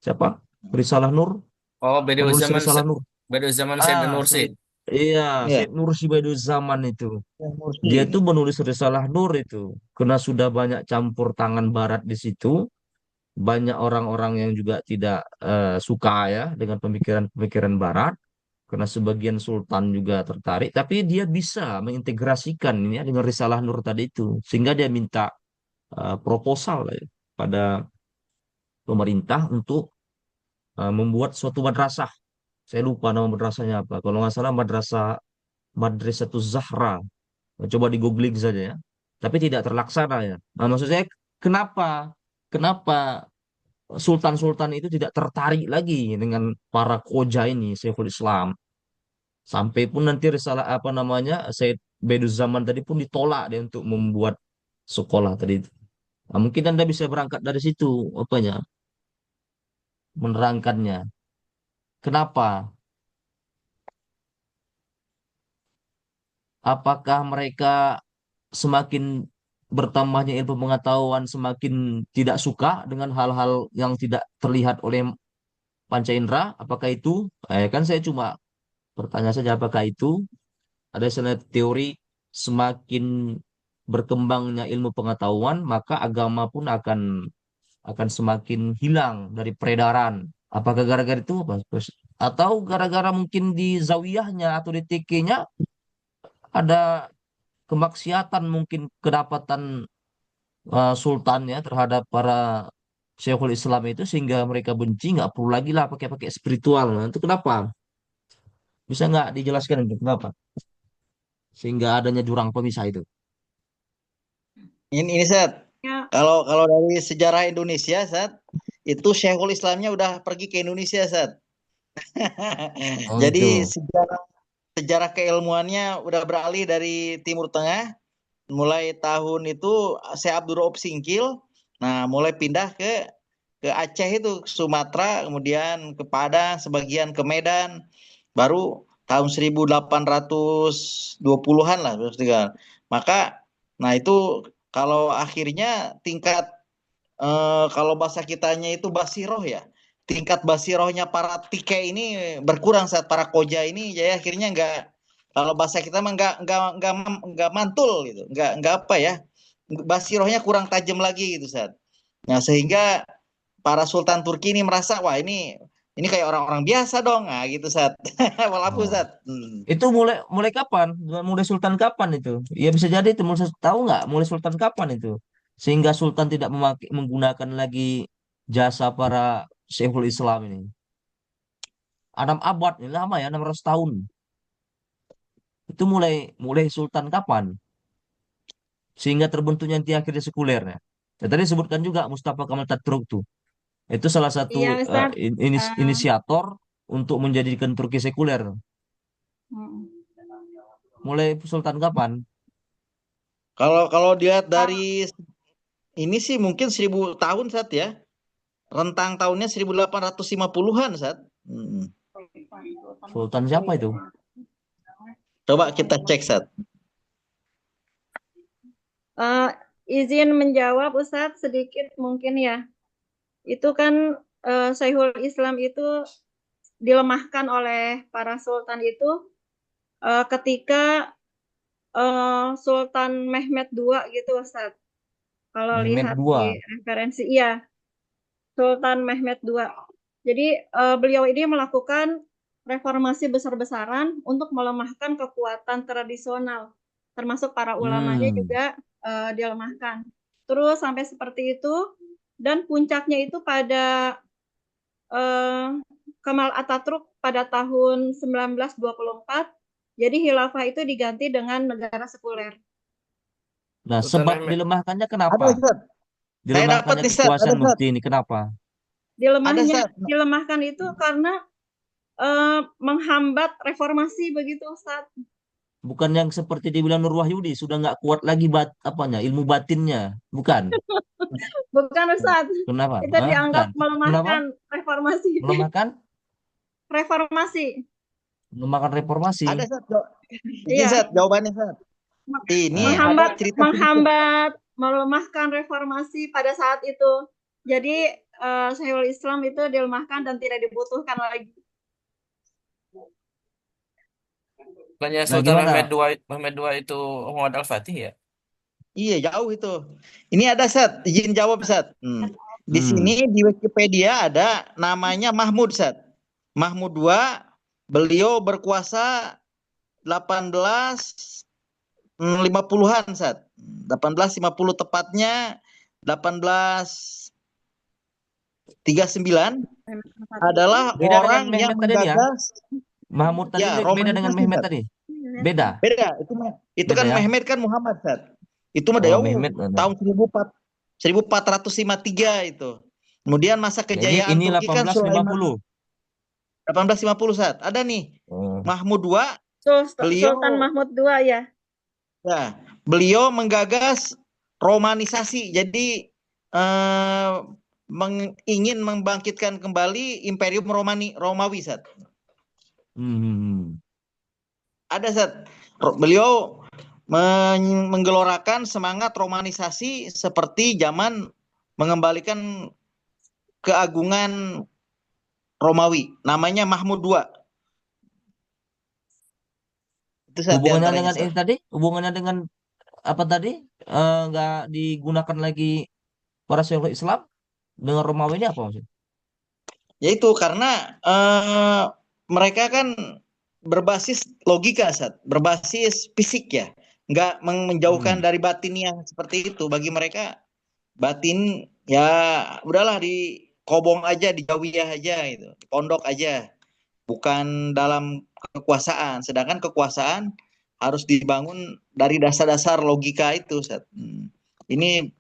G: Siapa? Risalah Nur,
D: Oh,
G: penulis Risalah Nur.
D: beda zaman Said
G: Ah,
D: Nursi.
G: iya,
F: Iya,
G: Syed Nursi Baiduzaman itu.
F: Mursi.
G: Dia itu menulis Risalah Nur itu. Karena sudah banyak campur tangan Barat di situ, banyak orang-orang yang juga tidak suka ya dengan pemikiran-pemikiran Barat. Karena sebagian sultan juga tertarik, tapi dia bisa mengintegrasikan ini ya dengan Risalah Nur tadi itu, sehingga dia minta proposal lah ya, pada pemerintah untuk membuat suatu madrasah. Saya lupa nama madrasahnya apa. Kalau nggak salah Madrasatul Zahra. Coba di googling saja ya. Tapi tidak terlaksana ya. Nah, maksud saya kenapa kenapa sultan-sultan itu tidak tertarik lagi dengan para koja ini, Syekhul Islam. Sampai pun nanti risalah apa namanya Said Bediüzzaman tadi pun ditolak dia untuk membuat sekolah tadi itu. Nah, mungkin Anda bisa berangkat dari situ apanya menerangkannya. Kenapa? apakah mereka semakin bertambahnya ilmu pengetahuan semakin tidak suka dengan hal-hal yang tidak terlihat oleh panca indera? Apakah itu? Kan saya cuma bertanya saja apakah itu? Ada istilah teori semakin berkembangnya ilmu pengetahuan maka agama pun akan semakin hilang dari peredaran. Apakah gara-gara itu apa? Atau gara-gara mungkin di zawiyahnya atau di TK-nya ada kemaksiatan mungkin kedapatan sultannya terhadap para Syekhul Islam itu sehingga mereka benci nggak perlu lagi lah pakai-pakai spiritual. Nah, itu kenapa? Bisa nggak dijelaskan itu kenapa? Sehingga adanya jurang pemisah itu.
F: Ini Sat.
B: Ya,
F: Kalau dari sejarah Indonesia, Sat, itu Syekhul Islamnya udah pergi ke Indonesia, Sat.
G: Oh
F: Jadi
G: itu.
F: sejarah keilmuannya udah beralih dari Timur Tengah, mulai tahun itu Syekh Abdul Rauf Singkil, nah mulai pindah ke Aceh itu, Sumatera, kemudian ke Padang, sebagian ke Medan, baru tahun 1820-an lah, Bos Tegal. Maka, nah itu kalau akhirnya tingkat kalau bahasa kitanya itu basiroh ya, tingkat basirohnya para tike ini berkurang saat para koja ini, jadi akhirnya nggak, kalau bahasa kita mah nggak mantul gitu, nggak apa ya, basirohnya kurang tajam lagi gitu saat. Nah sehingga para sultan Turki ini merasa wah ini kayak orang-orang biasa dong, nah gitu saat. Walaupun
G: Oh.
F: saat.
G: Itu mulai mulai kapan? Mulai Sultan kapan itu? Ya bisa jadi itu mulai tahu nggak mulai Sultan kapan itu? Sehingga Sultan tidak menggunakan lagi jasa para Syekhul Islam ini. 6 abad ini lama ya 600 tahun. Itu mulai mulai Sultan kapan? Sehingga terbentuknya nanti akhirnya sekulernya. Ya, tadi disebutkan juga Mustafa Kemal Atatürk tuh. Itu salah
B: iya
G: satu
B: Ustadz.
G: inisiator untuk menjadikan Turki sekuler.
B: Mm.
G: Mulai Sultan kapan?
F: Kalau kalau dilihat dari ini sih mungkin 1000 tahun saat ya. Rentang tahunnya 1850-an saat.
G: Sultan siapa itu?
F: Coba kita cek saat.
B: Eh, izin menjawab Ustadz sedikit mungkin ya. Itu kan Syekhul Islam itu dilemahkan oleh para sultan itu ketika Sultan Mehmed II gitu Ustadz. Kalau
G: Mehmet
B: lihat di
G: II.
B: referensi, iya, Sultan Mehmed II. Jadi beliau ini melakukan reformasi besar-besaran untuk melemahkan kekuatan tradisional, termasuk para ulamanya
G: Hmm.
B: juga dilemahkan. Terus sampai seperti itu, dan puncaknya itu pada eh, Kemal Atatürk pada tahun 1924. Jadi khilafah itu diganti dengan negara sekuler.
G: Nah,
D: Sultan
G: sebab
D: Mehmet.
G: dilemahkannya
F: Ada
G: kenapa?
F: Ustaz. Saya dapat
G: Dilemahkannya
F: nih Ustaz, ada
G: kekuasaan
F: Ustaz.
G: mufti ini kenapa?
F: Ada Ustaz.
B: Dilemahkan itu karena menghambat reformasi begitu Ustaz.
G: Bukan yang seperti dibilang Nur Wahyudi, sudah nggak kuat lagi apanya, ilmu batinnya. Bukan.
B: Bukan Ustaz.
G: Kenapa?
B: Itu
G: Bukan.
B: dianggap
G: Kenapa?
B: melemahkan reformasi.
G: Melemahkan?
B: Reformasi.
G: Melemahkan reformasi.
F: Ada Ustaz. Izin
B: Iya.
F: Ustaz, jawabannya Ustaz. Ini ada
B: Menghambat,
F: cerita-cerita.
B: melemahkan reformasi pada saat itu. Jadi Syekhul Islam itu dilemahkan dan tidak dibutuhkan lagi.
D: Bukannya
G: Nah,
D: Sultan
G: gimana?
D: Mehmed II itu Muhammad Al-Fatih ya?
F: Iya, jauh itu. Ini ada Ustaz, izin jawab Ustaz. Di sini di Wikipedia ada namanya Mahmud Ustaz. Mahmud II, beliau berkuasa 1850-an Ustaz. 1850 tepatnya 1839 adalah
G: Beda dengan
F: orang yang
G: Mehmet tadi ya?
F: menggagas
G: Mahmud tadi
F: ya
G: beda dengan
F: romanisasi
G: Mehmet
F: Ustaz.
G: tadi? Beda?
F: Beda, itu
G: Beda
F: kan
G: ya?
F: Mehmet kan Muhammad Ustaz. Itu mah
G: Oh,
F: jauh
G: Mehmet.
F: tahun 1453 itu. Kemudian masa
G: Ya, ini
F: kejayaan Turki kan Sulaiman
G: 1850.
F: 1850 saat. Ada nih
G: Oh.
F: Mahmud II,
B: Sultan Mahmud II ya.
F: ya, beliau menggagas romanisasi. Jadi ingin membangkitkan kembali Imperium Romawi saat.
G: Hmm.
F: Ada saat. Beliau menggelorakan semangat romanisasi seperti zaman mengembalikan keagungan Romawi. Namanya Mahmud II. Itu saat
G: Hubungannya
F: diantaranya,
G: dengan
F: Ustaz.
G: ini tadi, hubungannya dengan apa tadi? Nggak digunakan lagi para syekhul Islam dengan Romawi ini apa maksudnya?
F: Yaitu karena mereka kan berbasis logika, Ustaz. Berbasis fisik ya. Nggak menjauhkan dari batin yang seperti itu. Bagi mereka batin ya udahlah di kobong aja, di jawiyah aja gitu. Di pondok aja. Bukan dalam kekuasaan. Sedangkan kekuasaan harus dibangun dari dasar-dasar logika itu, Ustaz. Ini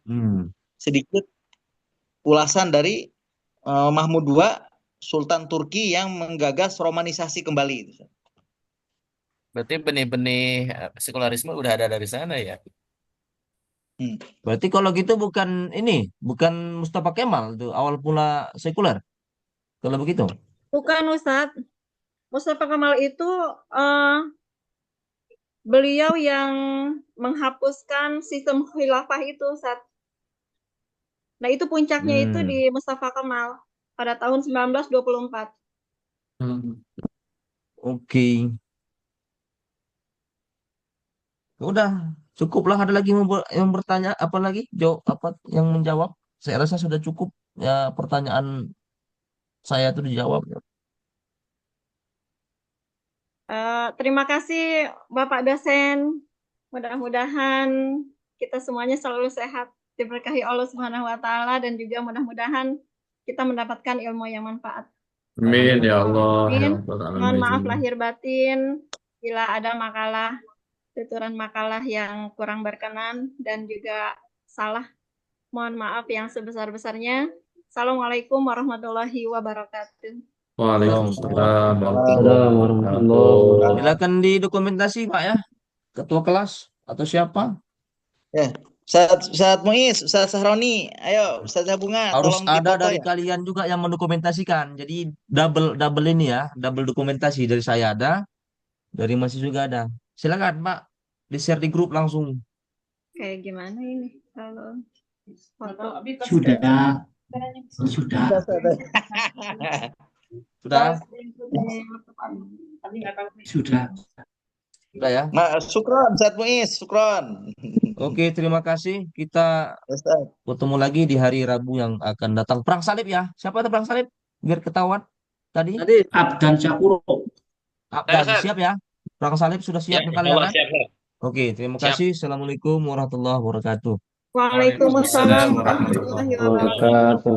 F: sedikit ulasan dari Mahmud II, Sultan Turki yang menggagas romanisasi kembali itu, Ustaz.
D: Berarti benih-benih sekularisme udah ada dari sana ya.
G: Berarti kalau gitu bukan Mustafa Kemal itu awal mula sekuler. Kalau begitu.
B: Bukan, Ustadz. Mustafa Kemal itu beliau yang menghapuskan sistem khilafah itu, Ustadz. Nah, itu puncaknya itu di Mustafa Kemal pada tahun 1924.
G: Oke. Udah, cukuplah. Ada lagi yang bertanya apa lagi? Yang menjawab? Saya rasa sudah cukup ya, pertanyaan saya itu dijawab.
B: Terima kasih Bapak dosen. Mudah-mudahan kita semuanya selalu sehat, diberkahi Allah Subhanahu wa taala, dan juga mudah-mudahan kita mendapatkan ilmu yang manfaat.
A: Amin ya Allah. Ya
B: Amin.
A: Rabbal
B: Mohon
A: Alamin.
B: maaf lahir batin bila ada tuturan makalah yang kurang berkenan dan juga salah. Mohon maaf yang sebesar-besarnya. Assalamualaikum warahmatullahi wabarakatuh.
A: Waalaikumsalam
C: Assalamualaikum warahmatullahi wabarakatuh.
G: Silakan didokumentasi Pak ya, ketua kelas atau siapa?
F: Ya, Ustaz Muiz, Ustaz Sahroni, ayo Ustaz Bunga,
G: Harus
F: tolong
G: ada
F: dipoto
G: dari
F: ya.
G: kalian juga yang mendokumentasikan. Jadi double ini ya, double dokumentasi. Dari saya ada, dari Masih juga ada. Silakan Pak, di-share di grup langsung.
B: Kayak gimana ini kalau foto?
H: Sudah.
G: Sudah?
H: Sudah.
G: Sudah ya?
F: Nah, syukron Ustaz Muiz, syukron.
G: Oke, terima kasih. Kita
F: Ustaz.
G: bertemu lagi di hari Rabu yang akan datang. Perang salib ya. Siapa itu perang salib? Biar ketahuan tadi.
H: Abdan Syakuro.
G: Abdan, siap ya? Perang salib sudah siap nih kalian kan?
D: Siap.
G: Oke, terima kasih. Assalamualaikum warahmatullahi wabarakatuh.
B: Waalaikumsalam warahmatullahi wabarakatuh.
C: Wabarakatuh.